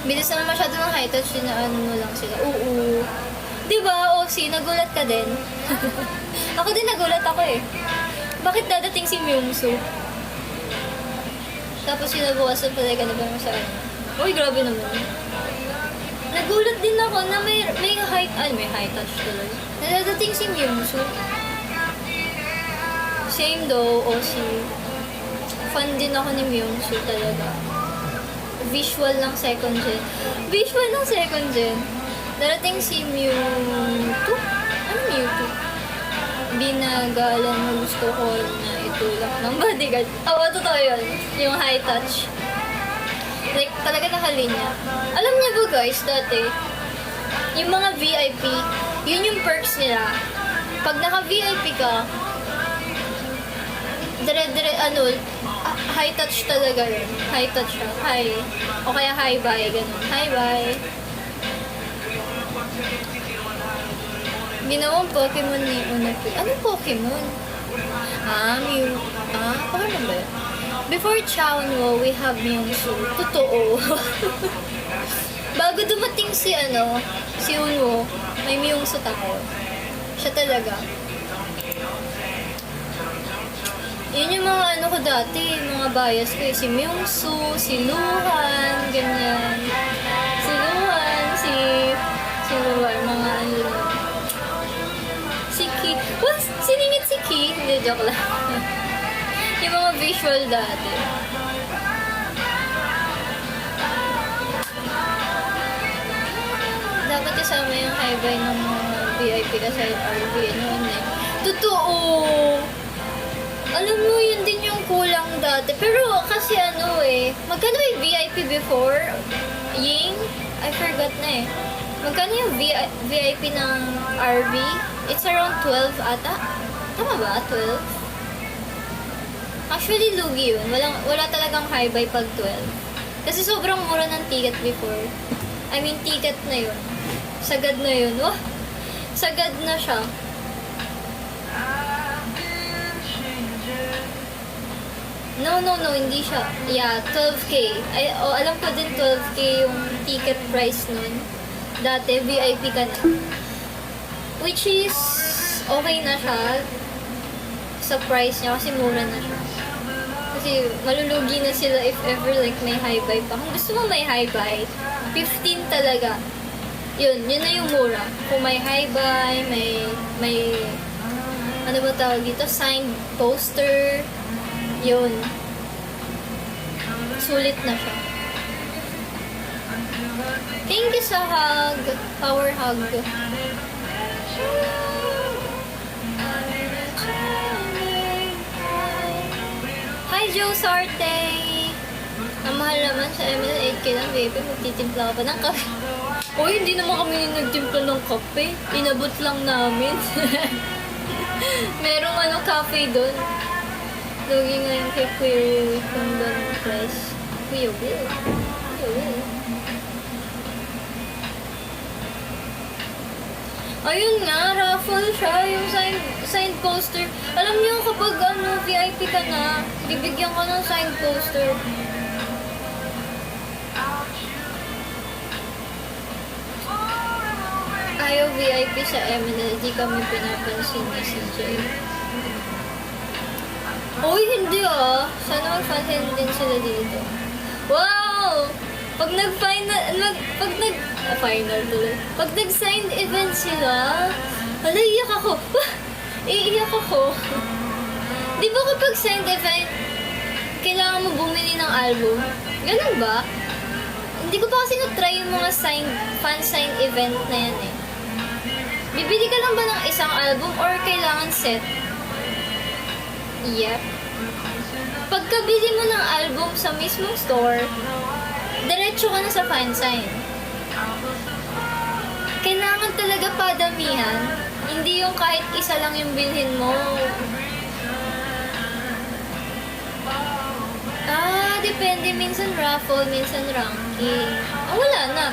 Bilis naman masyado ng high touch, na lang sila. Oo. Diba, OC, nagulat ka din? Ako din nagulat ako eh. Bakit dadating si Myungsu? Tapos sinabukasan pala ka na ba sa Uy, grabe naman. Nagulat din ako na may high touch talaga. Dadating si Myungsu. Same though, OC. Fan din ako ni Myungsu talaga. Visual ng second gen. Darating si Mewtwo? Ano Mewtwo? Binagalan na gusto ko na itulak ng bodyguard. Oo, totoo yun. Yung high touch. Like, talaga nakalinya. Alam niyo ba guys, dati, yung mga VIP, yun yung perks nila. Pag naka-VIP ka, high touch talaga rin. High touch siya. High. O kaya high bye. Ganun. High bye. Ginawang Pokemon ni Unapi. Anong Pokemon? Mew. Paano ba? Before Chowno, we have Myungsu. Totoo. Bago dumating si Unwo, may Myungsu ako. Siya talaga. Yun yung mga ano ko dati, mga bias ko eh. Si Myungsu, si Luhan, ganyan. Si Luhan, si Luhan, mga ano lang. Si Ki. What? Siningit si Ki? Hindi, joke lang. Yung mga visual dati. Dapat isama yung high-buy ng mga VIP kasi RV, ano, hindi. Totoo! Alam mo, yun din yung kulang dati. Pero kasi ano eh, magkano yung VIP before? Ying? I forgot na eh. Magkano yung VIP ng RV? It's around 12 ata? Tama ba? 12? Actually, lugi yun. Wala talagang high buy pag 12. Kasi sobrang mura ng ticket before. I mean, ticket na yun. Sagad na yun. Wah! Sagad na siya. No, hindi siya. Yeah, 12K. Alam ko din 12K yung ticket price nun. Dati, VIP ka na. Which is, okay na siya sa price niya kasi mura na siya. Kasi malulugi na sila if ever like may high buy pa. Kung gusto mo may high buy, 15 talaga. Yun na yung mura. Kung may high buy, may ano ba tawag dito? Signed poster. Yun. Sulit na siya. Thank you sa hug. Power hug. Hi, Joe Sarte! Ang mahal naman sa ML 8K lang, baby. Magtitimpla ka pa ng kape. Uy, hindi naman kami nagtimpla ng kape. Inabot lang namin. Merong cafe doon. Lugi ngayon kay Queer kung doon fresh. Kuya Will. Ayun nga, raffle siya. Yung signed poster. Alam niyo kapag VIP ka na, bibigyan ka ng signed poster. Ayaw VIP sa MNL, di kami pinapansin ni CJ. Uy, hindi ah. Sana mag-fan din sila dito. Wow! Pag Pag nag-signed event sila, hala, iyak ako. Iiyak ako. Di ba kapag signed event, kailangan mo bumili ng album? Ganun ba? Hindi ko pa kasi na-try yung mga fan-signed event na yan eh. Bibili ka lang ba ng isang album or kailangan set? Yep. Pagkabili mo ng album sa mismong store, diretso ka na sa fan-sign. Kailangan talaga padamihan. Hindi yung kahit isa lang yung bilhin mo. Depende. Minsan raffle, minsan ranking. Wala na.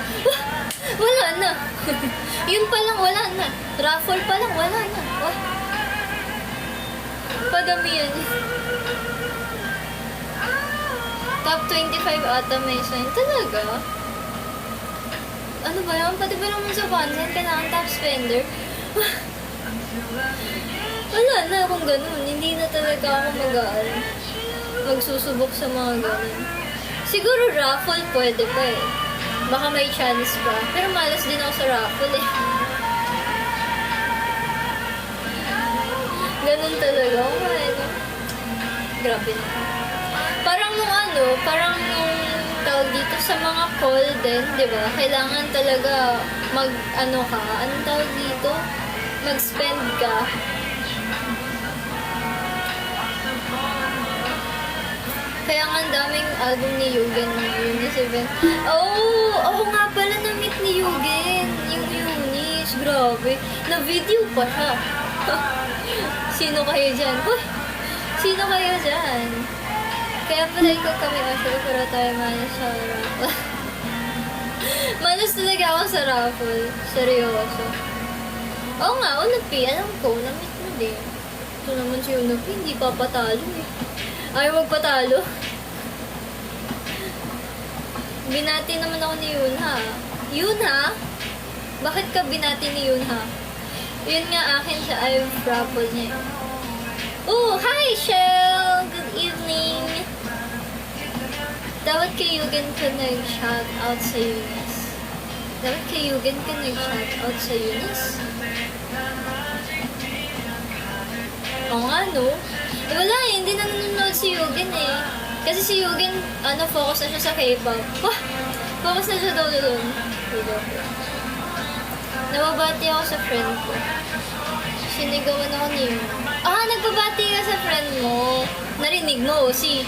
Wala na. Yun pa lang, wala na. Raffle pa lang, wala na. Padamihan. Top 25 ata may sign. Talaga? Ano ba yan? Pati ba naman sa fansign, kailangan top spender? Wala na kung ganun. Hindi na talaga ako magsusubok sa mga ganun. Siguro raffle pwede pa eh. Baka may chance pa. Pero malas din ako sa raffle eh. Ganun talaga. Grabe na. Parang nung tawag dito sa mga call din, di ba? Kailangan talaga anong tawag dito? Mag-spend ka. Kaya nga ang daming album ni Yugen ng Eunice event. Oo nga pala na-meet ni Yugen. Yung Eunice, grabe. Na-video pa siya. Sino kayo dyan? Sino kayo dyan? Kaya pala ikaw kami actually, pero tayo manas sa raffle. Manas talaga ako sa raffle. Seryoso. Oo nga, Unapi. Alam ko, na-meet mo din. Ito naman si Unapi, hindi papatalo eh. Ayaw magpatalo. Binati naman ako ni Yunha. Yunha? Bakit ka binati ni Yunha? Yun nga akin sa raffle niya. Oh, hi, Shell! Good evening! Dapat kay Yugen ka nag-shout out sa Eunice. Dapat kay Yugen ka nag-shout out sa Eunice. Oo nga, no? Eh, wala eh, hindi na nanonood si Yugen eh. Kasi si Yugen, focus na siya sa K-pop. Wah! Focus na siya doon. Nababati ako sa friend ko. Sinigawan ako ni Yuna. Nagbabati ka sa friend mo. Narinig mo, si.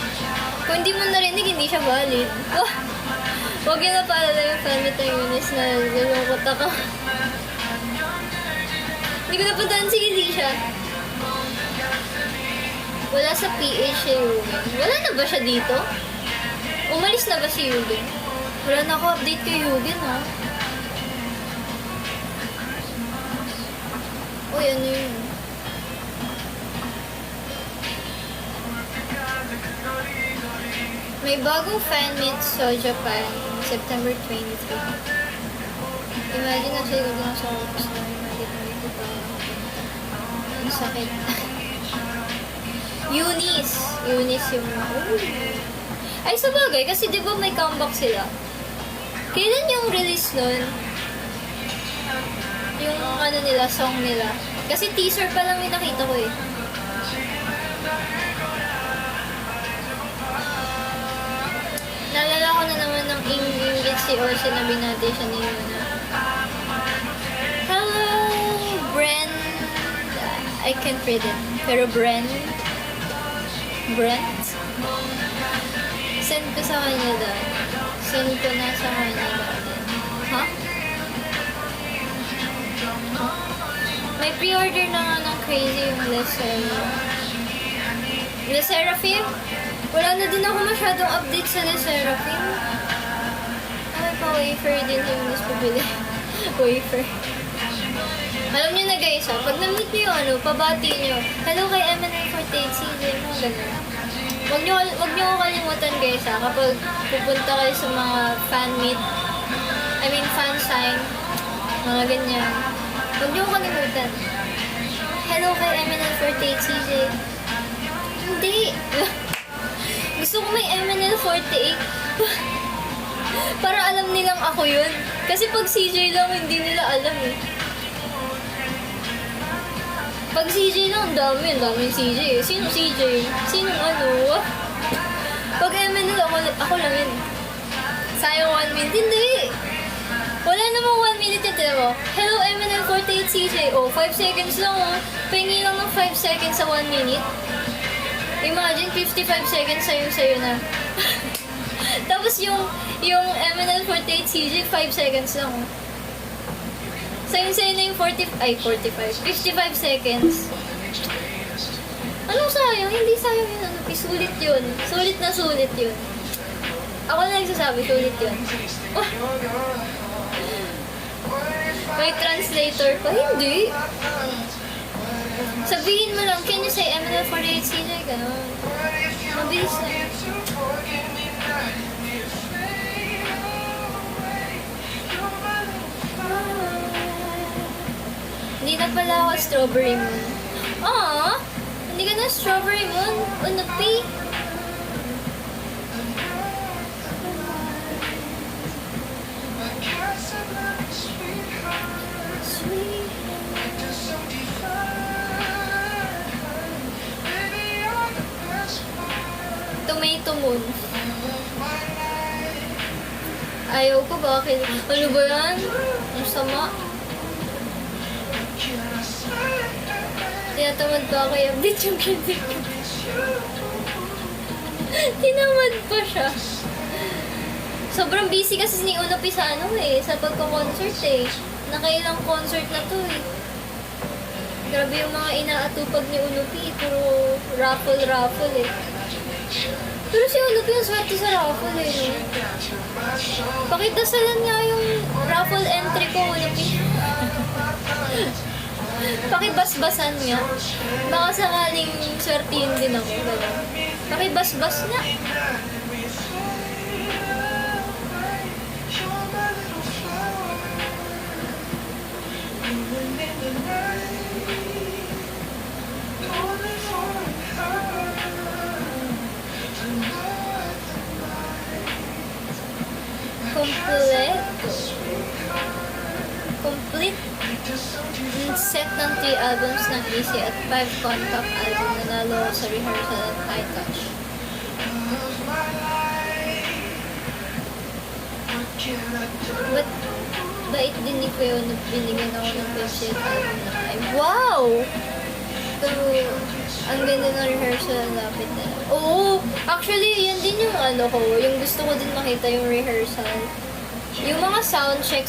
Kung hindi mo narinig, hindi siya valid. Wah! Huwag yun na paalala yung fan ni Eunice na nalungkot ako. Hindi ko napuntahan si Elisha. Wala sa PH si Yugen. Wala na ba siya dito? Umalis na ba si Yugen? Wala na ako update kay Yugen, ha? Uy, ano yun? May bagong fan meet sa Japan, September 23. Imagine na siguro na sa office na imagine na dito pa. Ang sakit. Eunice yung ay sabagay kasi di ba may comeback sila? Kailan yung release nun? Yung nila, song nila. Kasi teaser pa lang yung nakita ko eh. Naalala ko na naman ng Ingrid si Orsi na binati siya ni Yuna. Hello, Brent. I can't read it. Pero Brent? Send ko sa kanya dahil. Send ko na sa kanya dahil. Huh? May pre-order na nga ng crazy yung Le Seraphim? Wala na din ako masyadong update sa Le Seraphim. May pa-wafer din yung mas pabili. Wafer. Alam niyo na guys, pag na-meet niyo yung pabati niyo. Hello kay MNL48, CJ, mga ganun. Wag niyo ko kalimutan guys kapag pupunta kayo sa mga fan meet, fan sign, mga ganyan. Huwag niyo ko kalimutan. Hello kay MNL48, CJ. Hindi. Gusto ko may MNL48. Para alam nilang ako yun. Kasi pag CJ lang, hindi nila alam eh. Pag CJ lang, ang dami CJ. Sino CJ? Sino ano? Pag MNL, ako lang yun. Sayang 1 minute. Hindi! Wala namang 1 minute yun, tinan mo. Hello, MNL48 CJ. 5 seconds lang Pahingi lang ng 5 seconds sa 1 minute. Imagine, 55 seconds sa'yo na. Tapos yung MNL48 CJ, 5 seconds lang Sa'yo na yung 55 seconds. Anong sayang? Hindi sayang yun. Sulit yun. Sulit na sulit yun. Ako na nagsasabi, sulit yun. Oh. May translator pa? Hindi. Sabihin mo lang, can you say MNL48 CJ? Ganon. Mabilis na yun. Hindi na pala ako strawberry moon. Hindi ka na strawberry moon. Unupi. Sweet. Tomato moon. Ayaw ko, bakit? Ano ba yan? Ang sama. Tinatamad ba ako i-update yung credit ko? Tinamad pa siya. Sobrang busy kasi ni Unopi sa sa pagka-concert eh. Nakailang concert na to eh. Grabe yung mga inaatupag ni Unopi. Puro raffle eh. Pero si Unopi yung swerte sa raffle eh. No? Pakidasalan nga yung raffle entry ko, Unopi. Pakibasbasan nga. Baka sakaling swertihin din ako. Pakibasbas nga. Complete set ng 3 albums ng Easy at 5 contact album na nanalo sa rehearsal at high touch. But, bait din ni Kuya na binigyan ako ng 50th album na live. Wow! Pero, ang ganda ng rehearsal ang lapit na. Oo! Actually, yan din yung yung gusto ko din makita yung rehearsal. Yung mga soundcheck.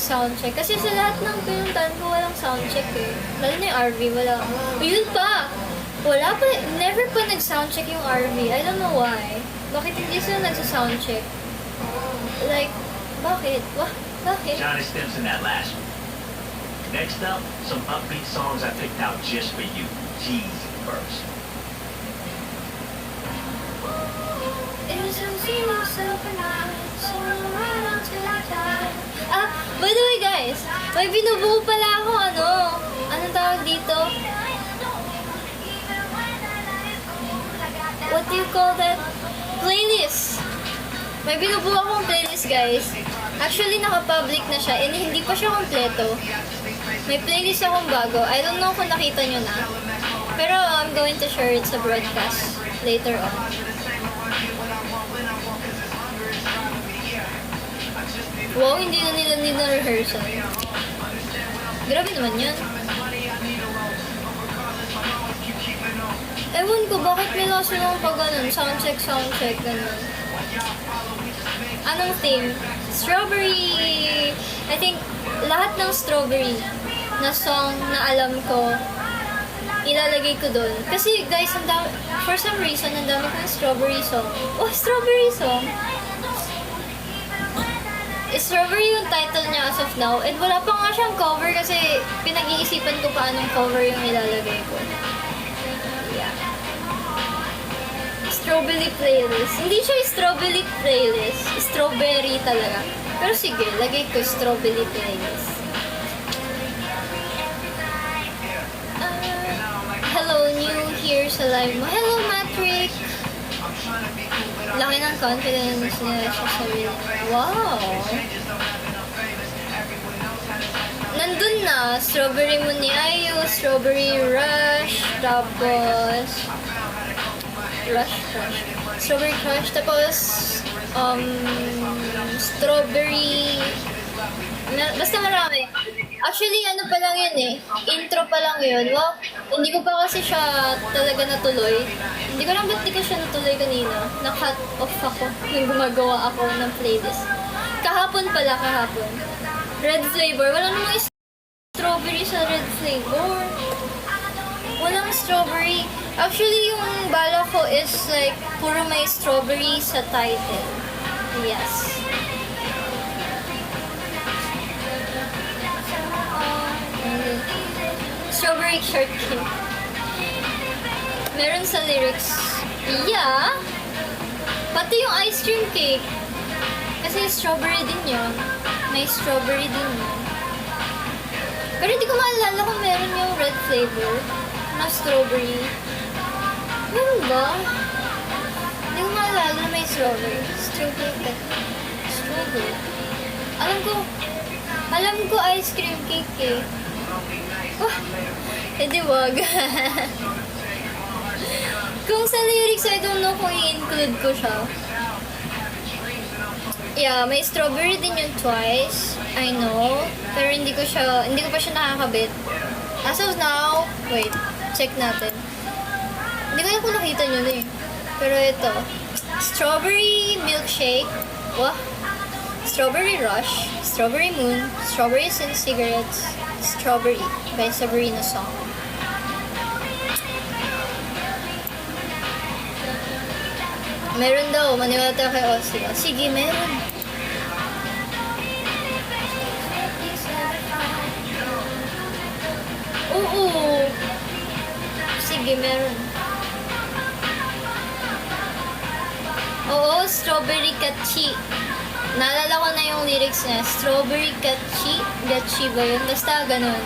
Kasi sa lahat ng pinuntahan ko, walang soundcheck eh. Lalo na yung RV, wala. Yun pa! Wala pa, never pa nag-soundcheck yung RV. I don't know why. Bakit hindi sila nagsa-soundcheck? Like, bakit? Bakit? Johnny Stimson, that last one. Next up, some upbeat songs I picked out just for you. Cheesy first. By the way guys, may binubuo pala ako anong tawag dito? What do you call that? Playlist! May binubuo akong playlist guys. Actually naka-public na siya and hindi pa siya kompleto. May playlist akong bago. I don't know kung nakita nyo na. Pero I'm going to share it sa broadcast later on. Wow, hindi na nila rehearsal. Grabe naman yan. Ewan ko, bakit may laso lang pag ganun? Soundcheck, ganun. Anong theme? Strawberry. I think, lahat ng strawberry na song na alam ko, ilalagay ko doon. Kasi guys, for some reason, ang dami kong strawberry song. Oh, strawberry song! Strawberry yung title niya as of now. And wala pa nga siyang cover kasi pinag-iisipan ko pa anong cover yung ilalagay ko. Yeah. Strawberry playlist. Hindi siya strawberry playlist. Strawberry talaga. Pero sige, lagay ko strawberry playlist. Hello, new here sa live mo. Hello, Matrick! Laki ng confidence niya sa sarili. Wow! Nandun na, Strawberry Moon ni Ayu, Strawberry Rush, tapos Strawberry Crush, tapos Strawberry basta marami. Actually, ano pa lang yun eh. Intro pa lang yun. Wow, hindi ko pa kasi siya talaga natuloy. Hindi ko lang ba't di ko siya natuloy kanina. Na-cut off ako yung gumagawa ako ng playlist. Kahapon. Red flavor. Wala namang strawberry sa red flavor. Walang strawberry. Actually, yung bala ko is like, puro may strawberry sa title. Yes. Strawberry shortcake. Meron sa lyrics. Yeah. Pati yung ice cream cake. Kasi strawberry din yun. May strawberry din yun. Pero hindi ko maalala kung meron yung red flavor na strawberry. Meron ba? Hindi ko maalala na may strawberry. Strawberry. Alam ko ice cream cake eh. Oh, edi wag. Kung sa lyrics, I don't know kung i-include ko siya. Yeah, may strawberry din yung twice. I know. Pero hindi ko pa siya nakakabit. As of now, wait, check natin. Hindi ko na kung nakita nyo na eh. Pero ito, strawberry milkshake. Wah. Strawberry Rush, Strawberry Moon, Strawberries and Cigarettes, Strawberry by Sabrina Song. Meron daw, maniwala tayo kay Ossie. Sige, meron. Oo. Sige, meron. Oo, Strawberry Catchy. Naalala ko na yung lyrics niya. Strawberry Catchy. Gatchi ba yun? Basta ganun.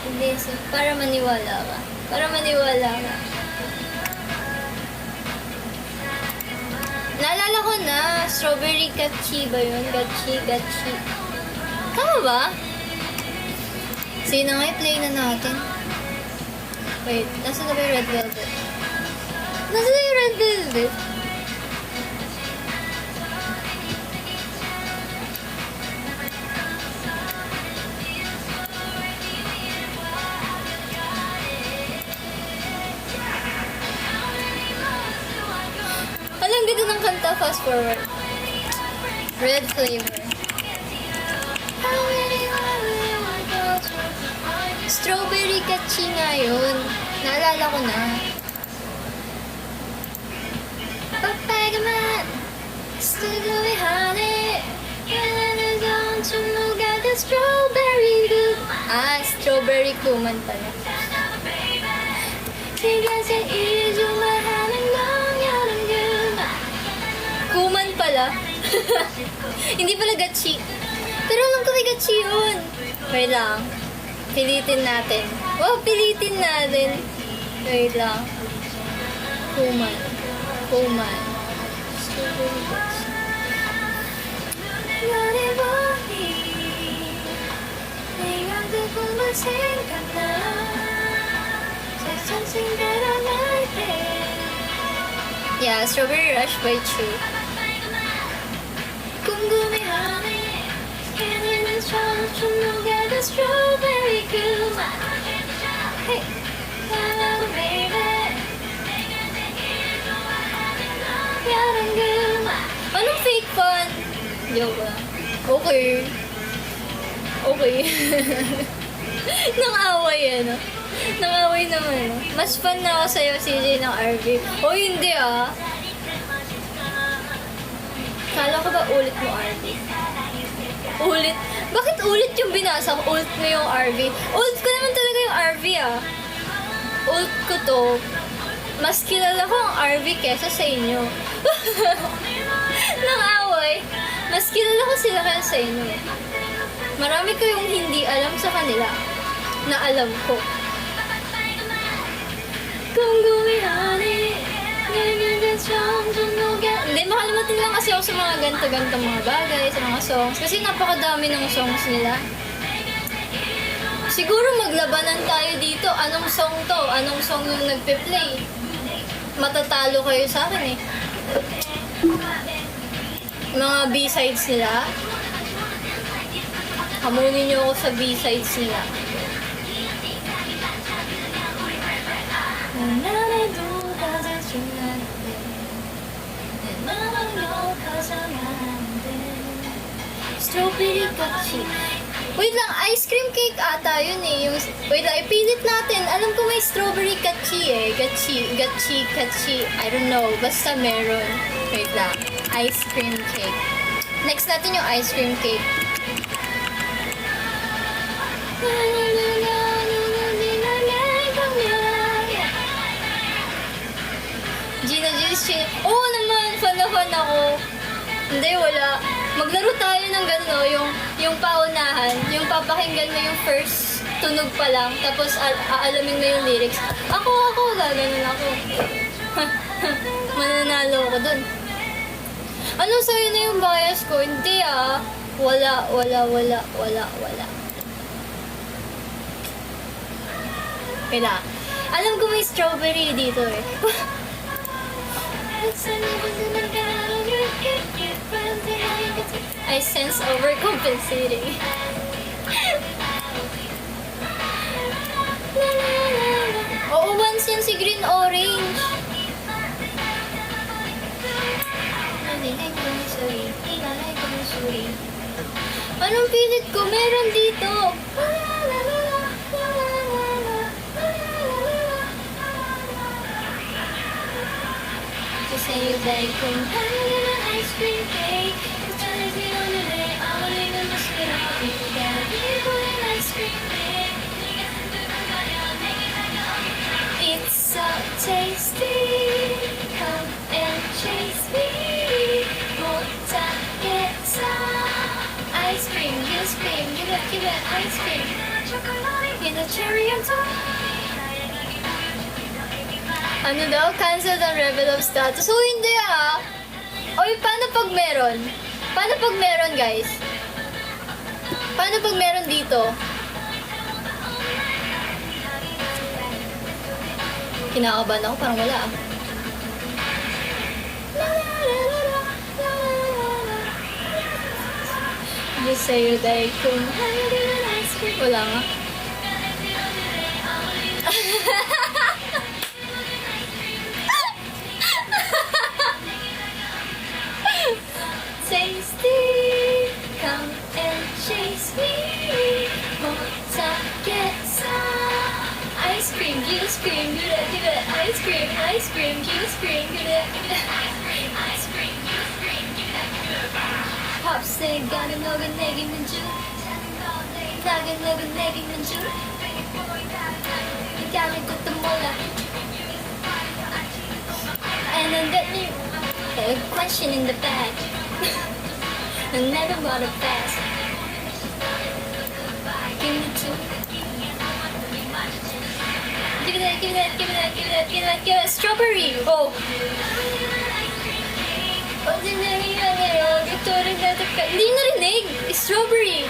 Hindi, para maniwala ka. Para maniwala ka. Naalala ko na, strawberry gatchi ba yun? Gatchi. Tama ba? Sige na nga, i-play na natin. Wait, nasa na ba yung red velvet? Nasa na yung red velvet? Alam, ganda ng kanta, fast forward. Red flavor. Strawberry gatchi nga yun. Naalala ko na. Papagaman, strawberry honey, don't you know got the strawberry good. Ah, strawberry kuman pala. Kuman pala. Hindi pala gatchi. Pero alam ko may gatchi yun. Wait lang. Pilitin natin. Wow, pilitin natin. Wait lang. Kuman. Strawberry gatchi. Yeah, Strawberry Rush by Chu. Strawberry kuma. Hey, hello baby. Anong fake fun? Joke lang. Okay. Nang-away ano? Nang-away naman. Mas fun na ako sa'yo, CJ, ng RV. O hindi ah. Kala ko ba ulit mo RV? Ulit? Bakit ulit yung binasa ko? Ult mo yung RV? Ult ko naman talaga yung RV ah. Ult ko to. Mas kilala ko ang RV kesa sa inyo. Nang away, mas kilala ko sila kaya sa inyo. Marami kayong hindi alam sa kanila na alam ko. Kung gumihani, hindi, makalimutin lang kasi ako sa mga ganto-ganto mga bagay, sa mga songs. Kasi napakadami ng songs nila. Siguro maglabanan tayo dito. Anong song to? Anong song yung nagpe-play? Matatalo kayo sa akin eh. Mga B-sides nila. Hamunin niyo ako sa B-sides nila. Strawberry gatchi. Wait lang, ice cream cake ata yun eh. Yung, wait lang, ipilit natin. Alam ko may strawberry gatchi eh. Gatchi. I don't know. Basta meron. Wait lang. Ice cream cake. Next natin yung ice cream cake. Gina G's oh naman, fan na fan ako. Hindi, wala. Maglaro tayo ng gano'n, yung paunahan, yung papakinggan mo yung first tunog pa lang, tapos aalamin mo yung lyrics. Ako, gaganon ako. Mananalo ako dun. Ano sa'yo na yung bias ko? Hindi ah. Wala. Kaya, alam ko may strawberry dito eh. I sense overcompensating. Oo, once yan si Green Orange. Anong pilit ko? Meron dito. Say you beg kung ice cream cake. It's so tasty. Come and chase me. Won't I get some ice cream? You scream, give it ice cream. Get a cherry on top. Ano daw? Cancel ang level of status. So, hindi ah. Oy, paano pag meron? Paano pag meron, guys? Paano pag meron dito? Kinakabahan ako, parang wala ah. Just say that I could hide in an ice cream. Wala nga. Tasty, come and chase me. Once I get some ice cream, you scream, give it, ice cream, you scream, give it, ice cream, you scream, give it. Popstick, 가는 너가 내게 민주, 나가 너가 내게 민주. 이가는 것도 몰라. And then get me a question in the back. I never want to pass. Give me two. Give me that, give me that, give me that, give me that, give me that, give me that. Strawberry. Oh. Hindi narinig. Strawberry.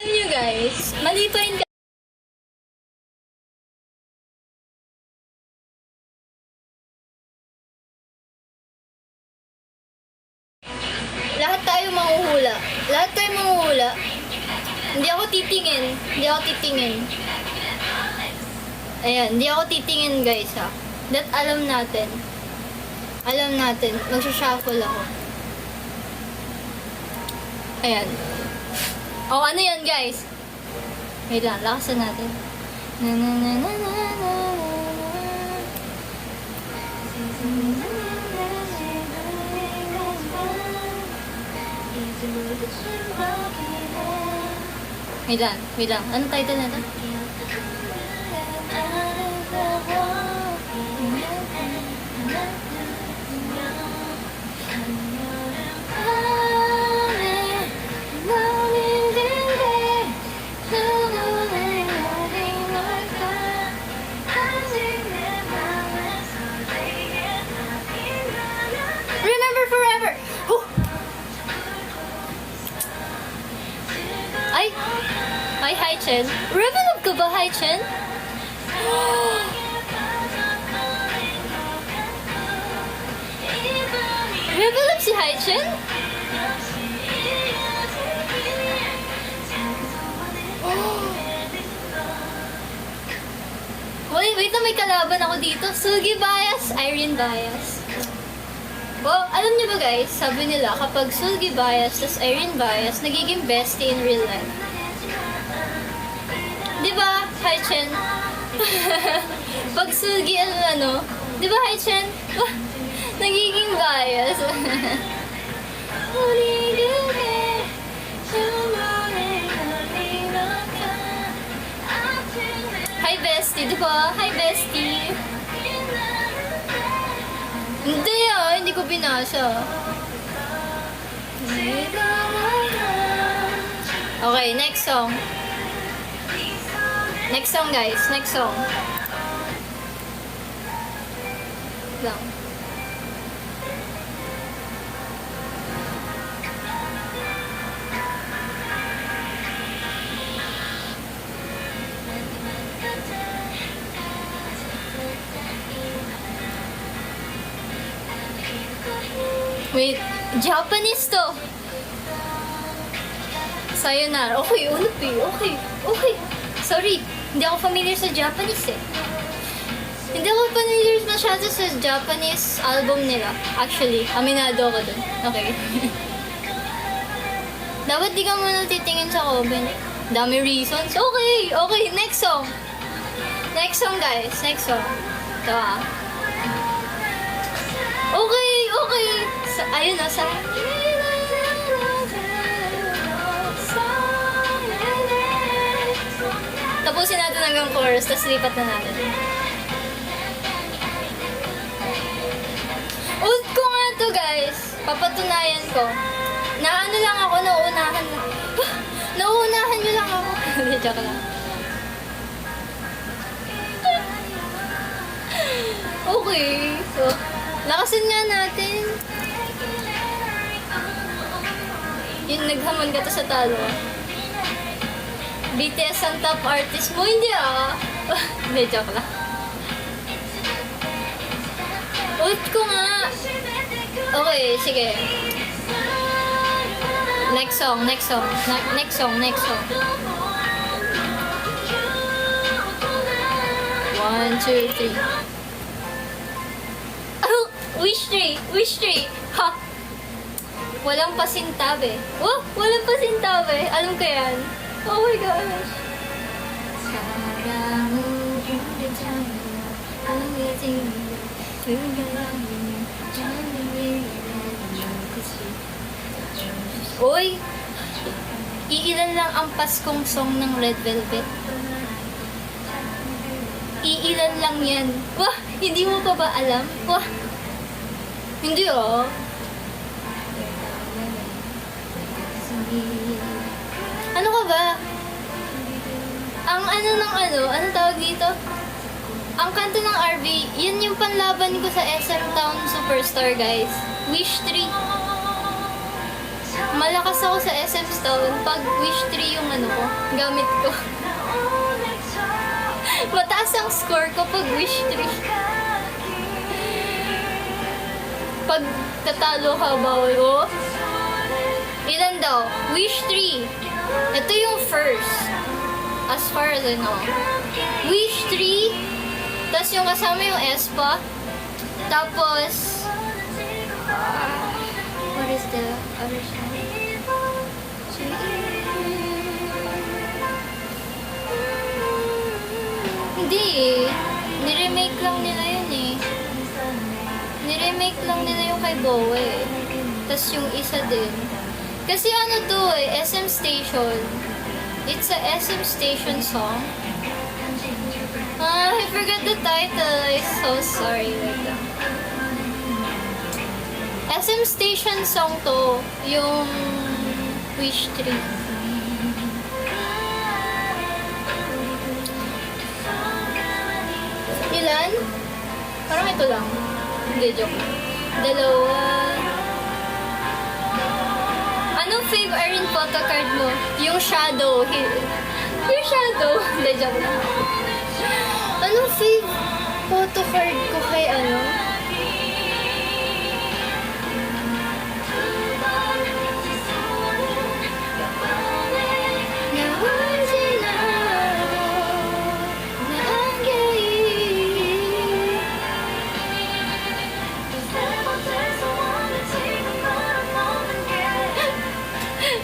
You guys, mali pa rin. Lahat tayo manghuhula. Lahat tayo manghuhula. Hindi ako titingin. Hindi ako titingin. Ayan, hindi ako titingin guys ha. That alam natin. Alam natin. Magsha-shuffle ako. Ayan. Oh, ano yan guys? Wait lang, lakasan natin. Na na na na na na Wait lang, wait lang. Anong title na ito? Remember forever! Oh! Ay, hi Chen. Rebel up ka ba, hi Chen? Rebel up si hi Chen? Wait na, may kalaban ako dito. Sugi Bias, Irene Bias. Well, alam niyo ba guys, sabi nila kapag Sugi Bias tas Irene Bias, nagiging bestie in real life. Di ba, hi Chen? Pag Sugi, ano, di ba, hi Chen? Nagiging bias. Hi bestie, di ba? Hi bestie. Hindi hindi ko binasa. Okay, next song. Next song guys, next song. Lang. Wait, Japanese to. Sayonara. Okay, ulap eh. Okay. Sorry, hindi ako familiar sa Japanese eh. Hindi ako familiar masyado sa Japanese album nila. Actually, aminado ako dun. Okay. Dapat di ka muna titingin sa comment. Dami reasons. Okay, next song. Next song guys, next song. Ito ah. Okay. Ayun na, sa... Tapusin natin hanggang chorus, tapos lipat na natin. Ult ko nga to guys. Papatunayan ko. Naano lang ako, nauunahan. Nauunahan nyo lang ako. Hindi, joke lang. Okay. So, lakasin nga natin. Yun, naghamon ka to sa talo. BTS ang top artist mo, hindi ah. Hindi, joke lang. Ult ko nga. Okay, sige. Next song. Next song. One, two, three. Oh, wish tree. Ha! Walang pasintabi. Oh, walang pasintabi. Alam ko yan. Oh my gosh. Uy! Iilan lang ang Paskong song ng Red Velvet. Iilan lang yan. Wah! Hindi mo pa ba alam? Wah! Hindi oh. Ano ka ba? Ang ano tawag dito? Ang kanta ng RV, yun yung panlaban ko sa SM Town Superstar, guys. Wish 3. Malakas ako sa SM Town pag Wish 3 yung ano ko, gamit ko. Mataas ang score ko pag Wish 3. Pag tatalo ka, bawal ko. Ilan daw? Wish 3. Ito yung first. As far as I know. Wish 3. Tapos yung kasama yung Espa. Tapos, what is the other song? Hindi eh. Niremake lang nila yun eh. Niremake lang nila yung kay Bowie eh. Tapos yung isa din. Kasi ano to eh, SM Station. It's a SM Station song. I forgot the title. I'm so sorry. Wait lang. SM Station song to. Yung Wish 3. Ilan? Parang ito lang. Hindi, joke. Dalawa. Anong fave Erin photocard mo? Yung shadow. Yung shadow. Hindi, joke lang. Anong fave photocard ko kay ano?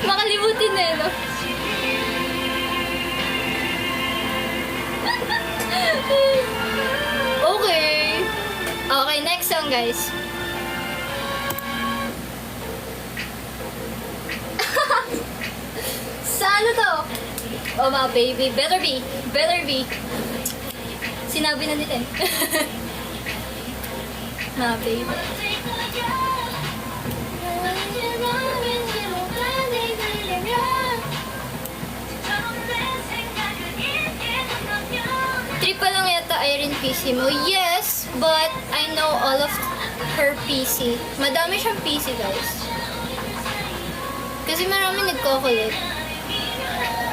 Makalimutin na no? Okay. Okay, next song guys. Sa ano to? Oh my baby, better be. Sinabi na nila eh. My baby. Tripa lang yata Irene PC mo. Yes, but I know all of her PC. Madami siyang PC, guys. Kasi marami nagko-collect.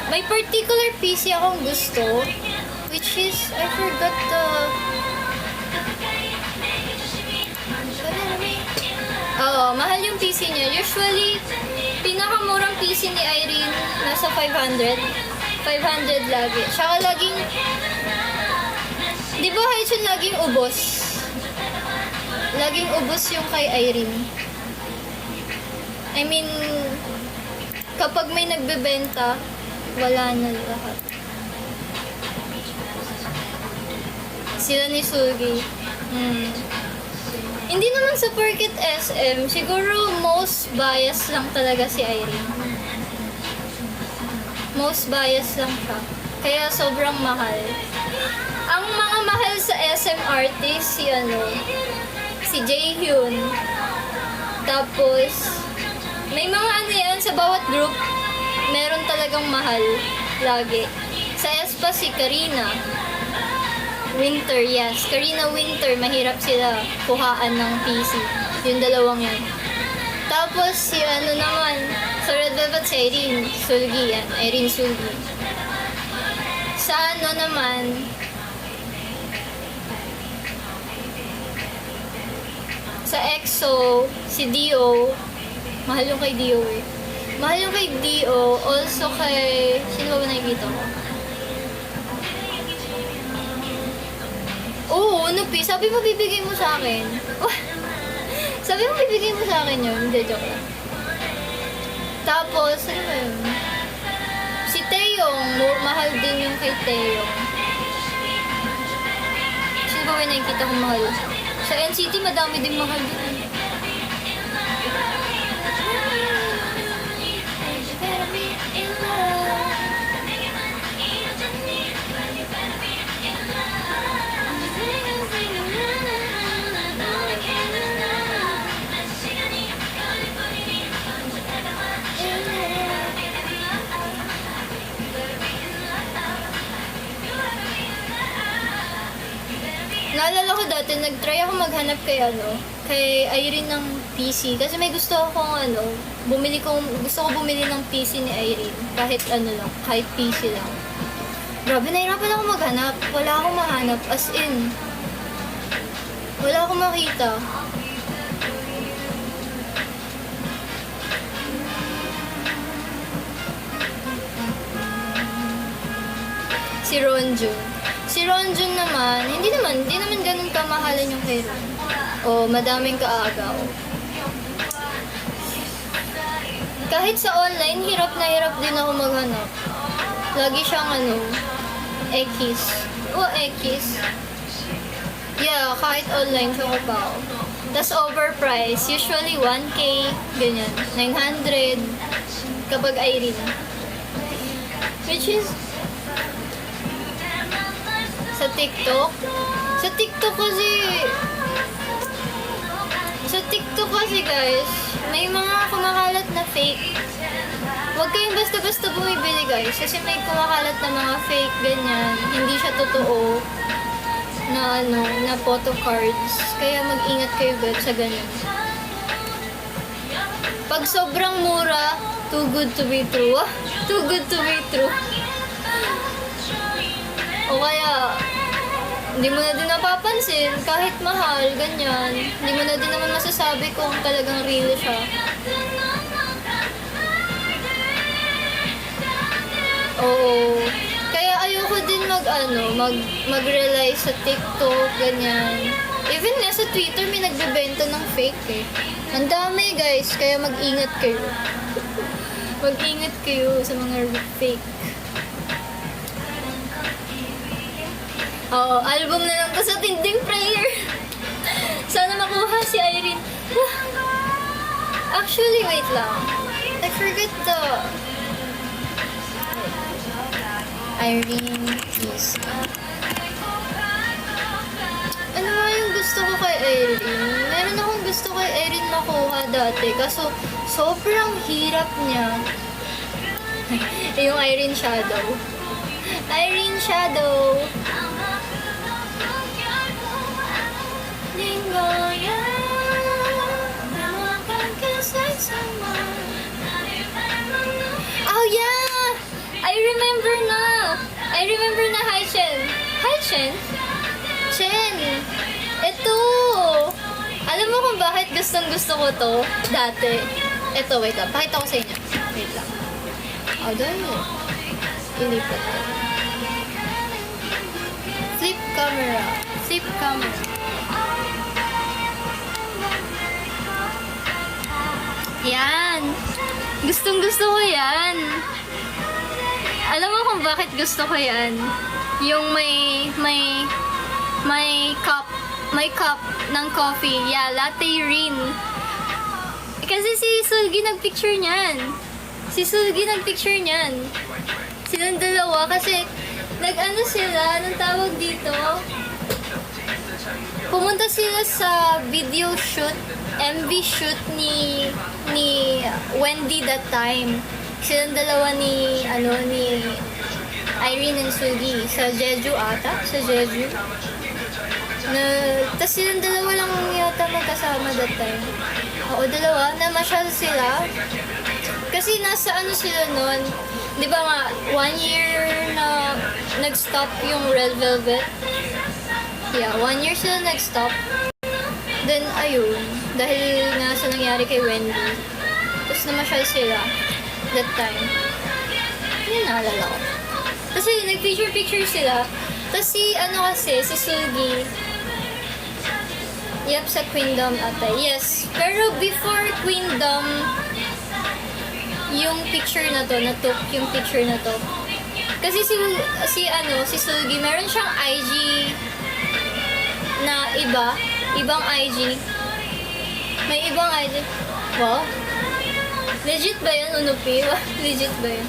May particular PC akong gusto, which is, I forgot the... Oo, mahal yung PC niya. Usually, pinakamurang PC ni Irene, nasa 500. 500 lagi. Tsaka laging... Di ba Haichun laging ubos? Laging ubos yung kay Irene. I mean, kapag may nagbebenta, wala na lahat. Sila ni Sugi. Hindi naman sa porket SM, siguro most bias lang talaga si Irene. Most bias lang siya. Kaya sobrang mahal. Ang mga mahal sa SM artist, si Jaehyun. Tapos, may mga ano yan, sa bawat group, meron talagang mahal. Lagi. Sa aespa si Karina. Winter, yes. Karina Winter, mahirap sila kuhaan ng PC. Yung dalawang yan. Tapos, si ano naman, sa Red Velvet, si Irene Sulgi yan. Irene Sulgi. Sa ano naman, sa EXO, si Dio. Mahal yung kay Dio eh. Mahal yung kay Dio. Also kay... Sino ba nakikita ko? Oo, Nupi. Sabi mo bibigay mo sa akin. Sabi mo bibigay mo sa akin yun. Hindi, joke lang. Tapos, ano ba yun? Si Taeyong. Mahal din yung kay Taeyong. Sino ba ba nakikita kong mahal? Sa NCT, madami din mahal din. Naalala ko dati, nag-try ako maghanap kay Irene ng PC. Kasi may gusto akong gusto ko bumili ng PC ni Irene. Kahit kahit PC lang. Grabe, nahirapan ako maghanap. Wala akong mahanap. As in, wala akong makita. Si Ronjun. Si Ronjun naman, hindi naman ganun kamahalan yung kay Ron. O, madaming kaagaw. Kahit sa online, hirap na hirap din ako maghanap. Lagi siyang X. X. Yeah, kahit online siya ko pa. Tas overpriced. Usually 1K, ganyan. 900 kapag Irene. Which is sa TikTok. Sa TikTok kasi guys, may mga kumakalat na fake. Huwag kayong basta-basta bumibili guys, kasi may kumakalat na mga fake ganyan. Hindi siya totoo na photo cards. Kaya mag-ingat kayo guys sa ganyan. Pag sobrang mura, too good to be true. Too good to be true. O kaya, hindi mo na din napapansin, kahit mahal, ganyan. Hindi mo na din naman masasabi kung talagang real siya. Oo. Kaya ayoko din mag-rely sa TikTok, ganyan. Even nga sa Twitter, may nagbebenta ng fake eh. Ang dami guys, kaya mag-ingat kayo. Mag-ingat kayo sa mga fake. Oo, album na lang to sa Tinding Prayer. Sana makuha si Irene. Actually, wait lang. I forgot the... Irene is... Ano nga yung gusto ko kay Irene? Meron akong gusto kay Irene makuha dati. Kaso, sobrang hirap niya. Yung Irene Shadow. Irene Shadow. Oh yeah! I remember na Haishen. Haishen? Chen! Ito! Alam mo kung bakit gustong-gusto ko to dati? Ito, wait lang. Pakita ko sa inyo. Wait lang. Oh, dahil ilipat ko. Flip camera. Flip camera. Yan. Gustong-gusto ko yan. Alam mo kung bakit gusto ko yan? Yung may cup ng coffee. Yeah, latte rin. Kasi si Sulgi nagpicture niyan. Silang dalawa kasi Nag-ano sila, anong tawag dito? Pumunta sila sa video shoot, MV shoot ni Wendy that time. Silang dalawa ni Irene and Sugi sa Jeju ata, sa Jeju. Tas silang dalawa lang yata magkasama that time. Oo, dalawa, namasyal sila. Kasi nasa ano sila nun, di ba nga, 1 year na nag-stop yung Red Velvet. Yeah, 1 year sila nag-stop. Then, ayun, dahil nga sa nangyari kay Wendy, tapos namasyal sila that time. Yun naalala ko. Kasi nag-picture-picture sila. Tapos si Sugi, yep, sa Queendom ata. Yes, pero before Queendom, yung picture na to, na-took yung picture na to. Kasi si Sugi, meron siyang IG na ibang IG. May ibang IG. Wow. Legit ba yun, Unupi? Legit ba yun?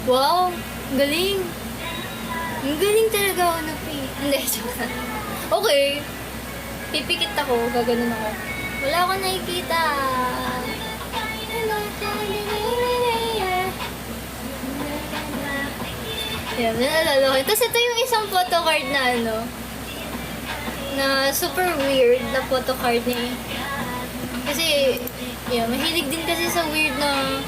Wow, galing. Ang galing talaga, Unupi. Hindi, joke lang. Okay. Pipikit ako, gaganon ako. Wala akong nakikita. Yan, nalala ko. Tapos ito yung isang photocard na na super weird na photocard niya. Kasi, yeah, mahilig din kasi sa weird na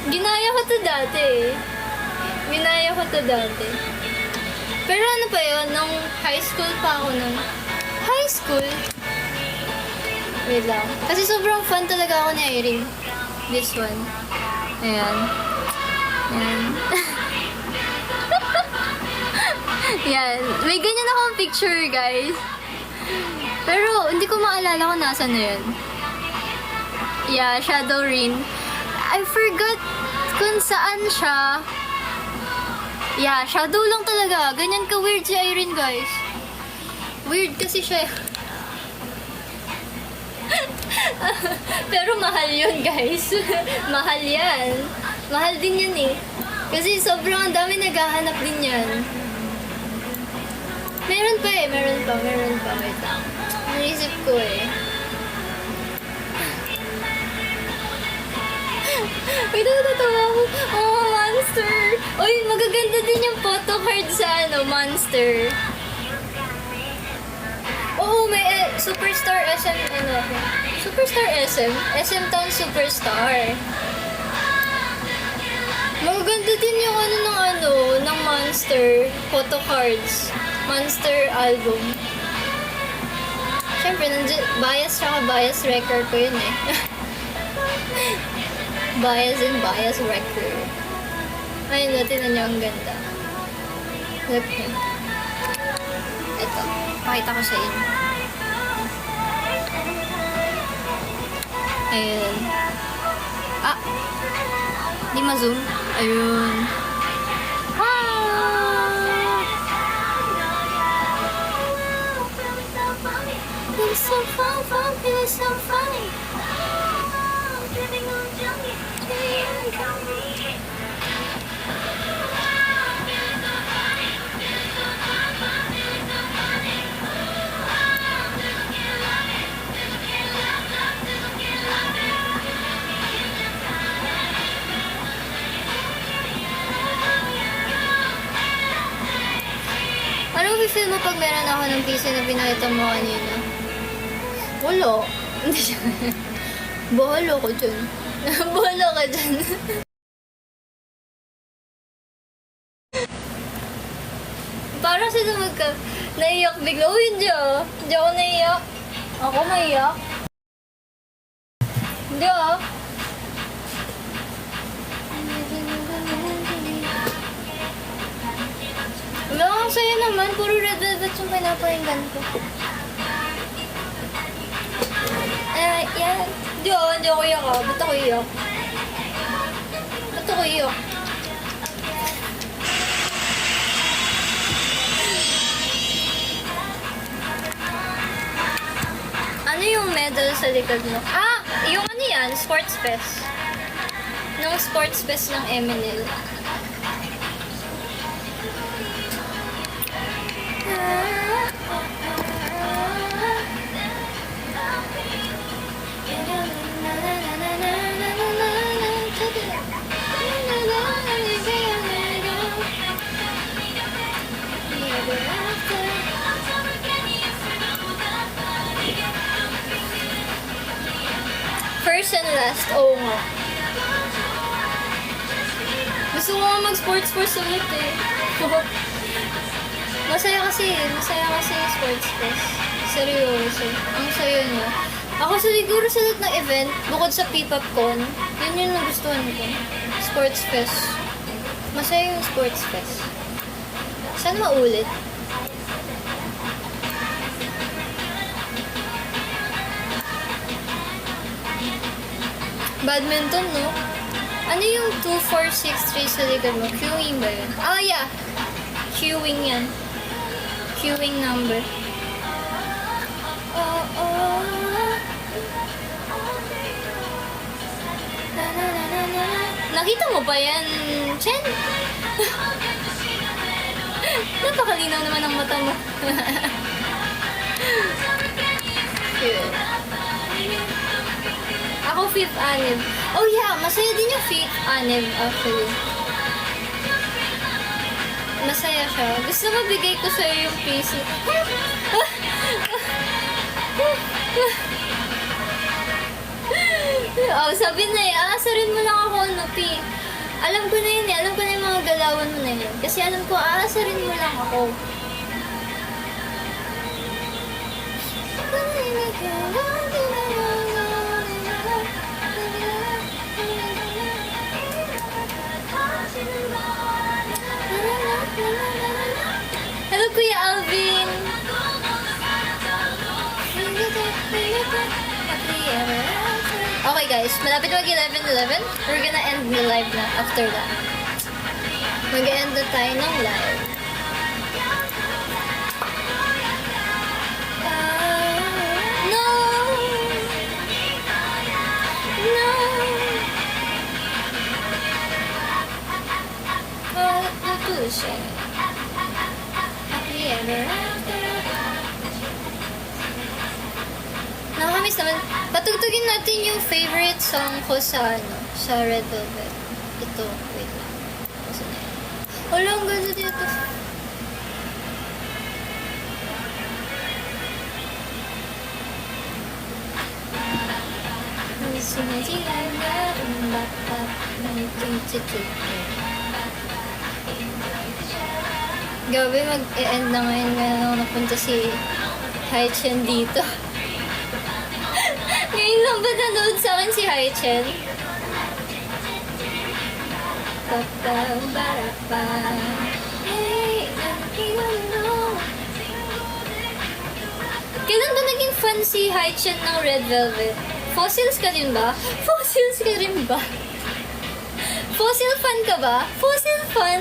Ginaya ko to dati. Pero ano pa yun, nung high school pa ako nun. High school? Wait lang. Kasi sobrang fun talaga ako ni Irene. This one. Ayan. Yan. May ganyan akong picture, guys. Pero hindi ko maalala kung nasa na yun. Yeah, Shadow Rin. I forgot kung saan siya. Yeah, shadow lang talaga. Ganyan ka-weird si Irene, guys. Weird kasi siya. Pero mahal yun, guys. Mahal yan. Mahal din yan eh. Kasi sobrang ang dami naghahanap din yan. Meron pa. Wait lang. Naisip ko eh. Wait, natatawa ako. Oh, Monster. Uy, magaganda din yung photo card sa Monster. Oo, may Superstar SM, Superstar SM? SM Town Superstar. Magaganda din yung ng Monster photo cards. Monster album. Siyempre, bias record ko yun eh. Bias record. Ayun, tinan niyo, ang ganda. Look niyo. Ito, pakita ko sa inyo. Ayun. Ah! Di ma-zoom. Ayun. Feels so fun, feels so funny. Ano feel mo pag meron ako ng piso na pinakita mo kanina? Wala. Hindi siya. Bahala ko dyan. Bahala ka dyan. Parang sila naiyak bigla. Uy, hindi ah. Hindi ako naiyak. Ako maiyak. Hindi ah. Wala kang saya naman. Puro Red Velvet yung pinaparinggan ko. Yan. Hindi ako iyak ah. Ba't ako iyak? Ba't ako ayoko iyo. Ano yung medal sa likod mo? Ah! Yung ano yan? Sports Fest. Nung Sports Fest ng MNL. First and last, oo nga. Gusto ko nga mag-sports ulit eh. Masaya kasi yung sports fest. Seryoso. Ang saya niya. Ako siguro sa lahat ng event, bukod sa P-Pop Con, yun yung nagustuhan ko. Sports fest. Masaya yung sports fest. Saan maulit? Badminton, no? Ano yung 2463 sa likod mo? Queuing ba yun? Ah, yeah! Queuing yan. Queuing number. Oh, oh. Na, na, na, na, na. Nakita mo ba yan, Chen? Napakalinaw naman ang mata mo. Cute. Ako, 5th anniv. Oh yeah, masaya din yung 5th anniv actually. Masaya siya. Gusto mo bigay ko sa'yo yung PC. Oh, sabi na eh, aasarin mo lang ako, no, P. Alam ko na yun eh, alam ko na yung mga galawan mo na yun. Kasi alam ko, aasarin mo lang ako. Hello, Kuya Alvin! Okay guys, malapit mag-11:11. We're gonna end the live na after that. Mag-end na tayo ng live. No! No! Oh, napush eh. Happy ever after. Nakakamiss naman. Patugtugin natin yung favorite song ko sa sa Red Velvet. Ito, wait lang. Kasi na yun. Wala, ang ganda dito. Gabi, mag-e-end na ngayon ako napunta si Haichen dito. Ngayon lang ba nanood sa akin si Haichen? Kailan ba naging fan si Haichen ng Red Velvet? Fossils ka din ba? Fossils ka rin ba? Fossil fan ka ba? Fossil fan?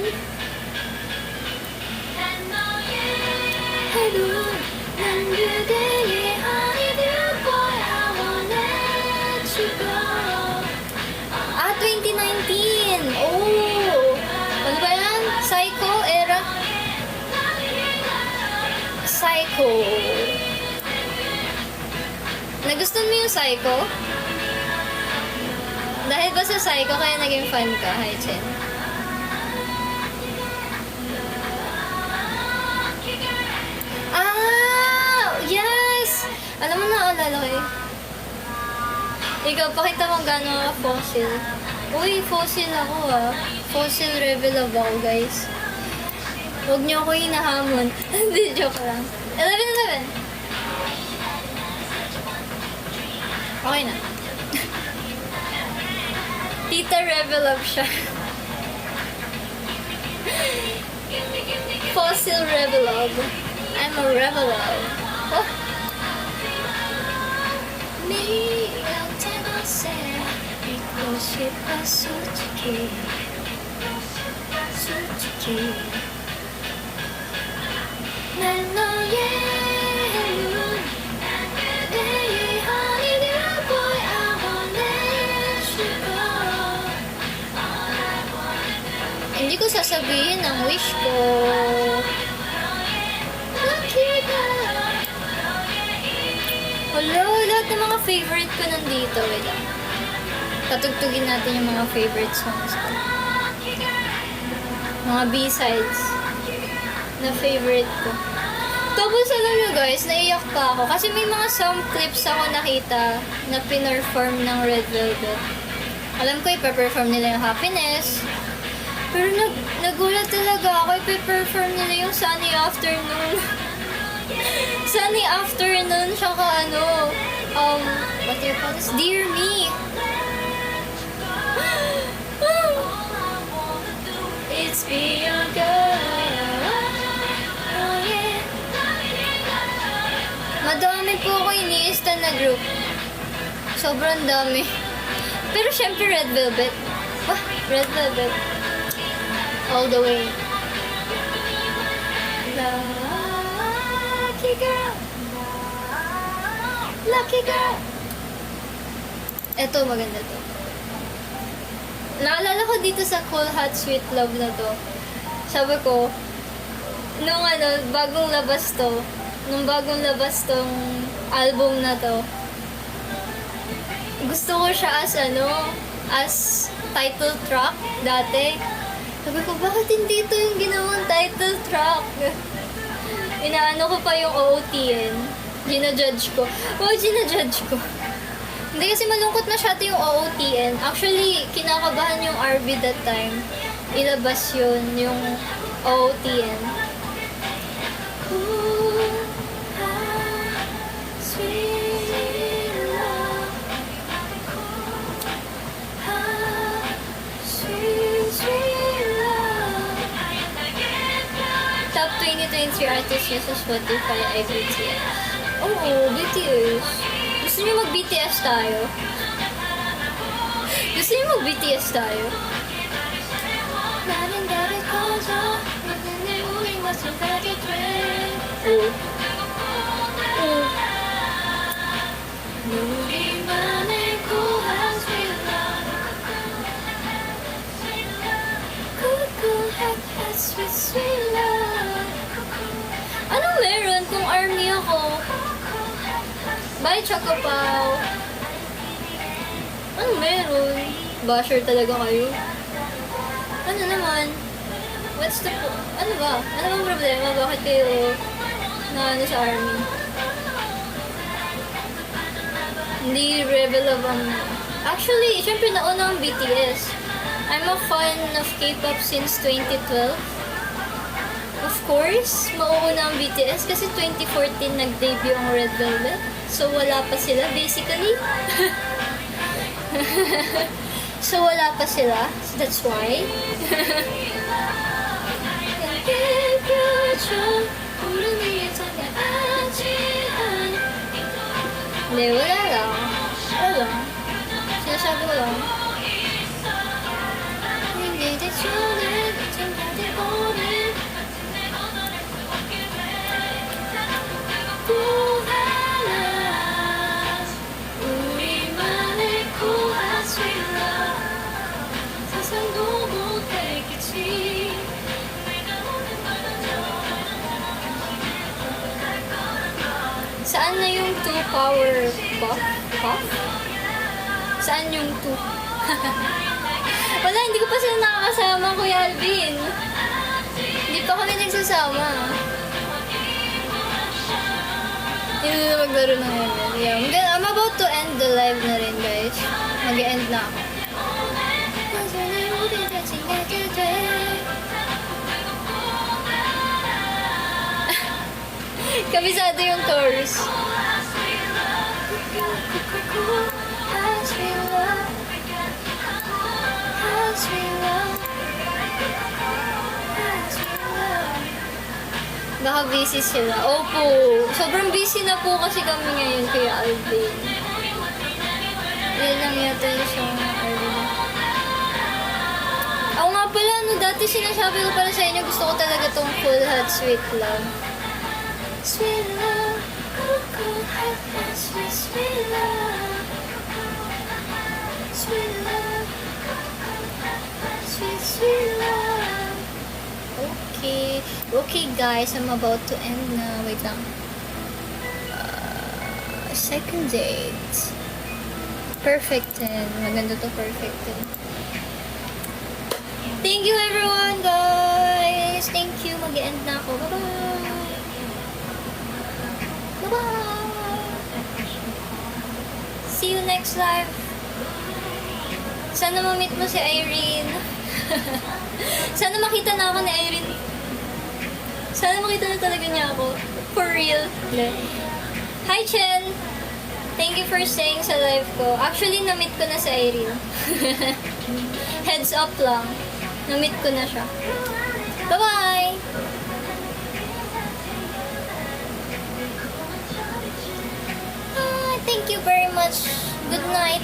Ah, 2019! Oh! Ano ba yan? Psycho era? Psycho. Nagustuhan mo yung Psycho? Dahil ba sa Psycho kaya naging fan ka, Haichen? Ah! Yes! Alam mo na, alala ko eh. Ikaw, pakita mo gano'n fossil. Uy, fossil ako ah. Fossil rebel ako, guys. Huwag niyo ako hinahamon. Hindi, joke lang. 11:11. Okay na. Tita rebel up siya. Fossil rebel up. I'm a rebel up. Oh. Me, I'll tell myself, because she was so tricky. 있지. 난 너의 눈, 내의 honey dear boy, I won't let you go. Hindi ko sasabihin ang wish ko. Lucky girl. Hello, lahat ng mga favorite ko nandito. Wait lang. Tatugtugin natin yung mga favorite songs ko. Mga B-sides na favorite ko. Tapos alam nyo guys, naiyak pa ako kasi may mga sound clips ako nakita na pinerform ng Red Velvet. Alam ko ipa-perform nila yung Happiness. Pero nagulat talaga ako, ipa-perform nila yung Sunny Afternoon. Sunny Afternoon, tsaka ano, what do you call this? Dear Me. It's beyond good. Oh yeah. Madami po ako iniista na group. Sobrang dami. Pero syempre Red Velvet. Wah, Red Velvet. All the way. Lucky girl. Lucky girl. Eto, maganda to. Naalala ko dito sa Cool Hot Sweet Love na to. Sabi ko, nung bagong labas tong album na to, gusto ko siya as title track dati. Sabi ko, bakit hindi ito yung ginawang title track? Inaano ko pa yung OOTN. Ginajudge ko. Ginajudge ko. Hindi kasi malungkot masyado yung OOTN. Actually, kinakabahan yung RB that time. Ilabas yun, yung OOTN. Ooh, sweet love. Sweet love. Top 2023 artists nyo sa Spotify ay BTS. Oo, BTS. Gusto niyo mag-BTS tayo? Gusto niyo mag-BTS tayo? Oh. Oh. Anong meron kung ARMY ako? Bye, Chocopaw! Anong meron? Basher talaga kayo? Ano naman? What's the ano ba? Ano bang problema? Bakit kayo sa ARMY? Hindi rebel of Actually, syempre nauna ang BTS. I'm a fan of K-pop since 2012. Of course, mauuna ang BTS kasi 2014 nag-debut ang Red Velvet. So, wala pa sila, basically. So, wala pa sila. So, that's why. Hindi, wala lang. Wala lang. Sinasabi ko lang. Hindi, that's yun. Saan na yung 2 power buff? Saan yung 2? Wala, hindi ko pa sila nakakasama, Kuya Alvin. Hindi pa kami nagsasama. Hindi na maglaro ng ML. Yeah, I'm about to end the live na rin, guys. Mag-end na ako. Kabisado yung chorus. Baka busy sila. Opo. Sobrang busy na po kasi kami ngayon, Kuya Alvin. Yan lang yata yung song na Alvin. Oo nga pala, no, dati sinasabi ko pala sa inyo, gusto ko talaga tong Full Heart Sweet Love. Sweet love, cool heart and sweet, sweet love. Sweet love, sweet, sweet love. Okay. Okay guys, I'm about to end na. Wait lang. Second date. Perfect 10. Maganda to, perfect 10. Thank you everyone guys. Thank you. Mag-end na ako. Bye-bye. Bye-bye. See you next live. Sana ma-meet mo si Irene. Sana makita na ako ni Irene. Sana makita na talaga niya ako. For real. Hi, Chen! Thank you for staying sa live ko. Actually, na-meet ko na si Irene. Heads up lang. Na-meet ko na siya. Bye-bye! Thank you very much. Good night.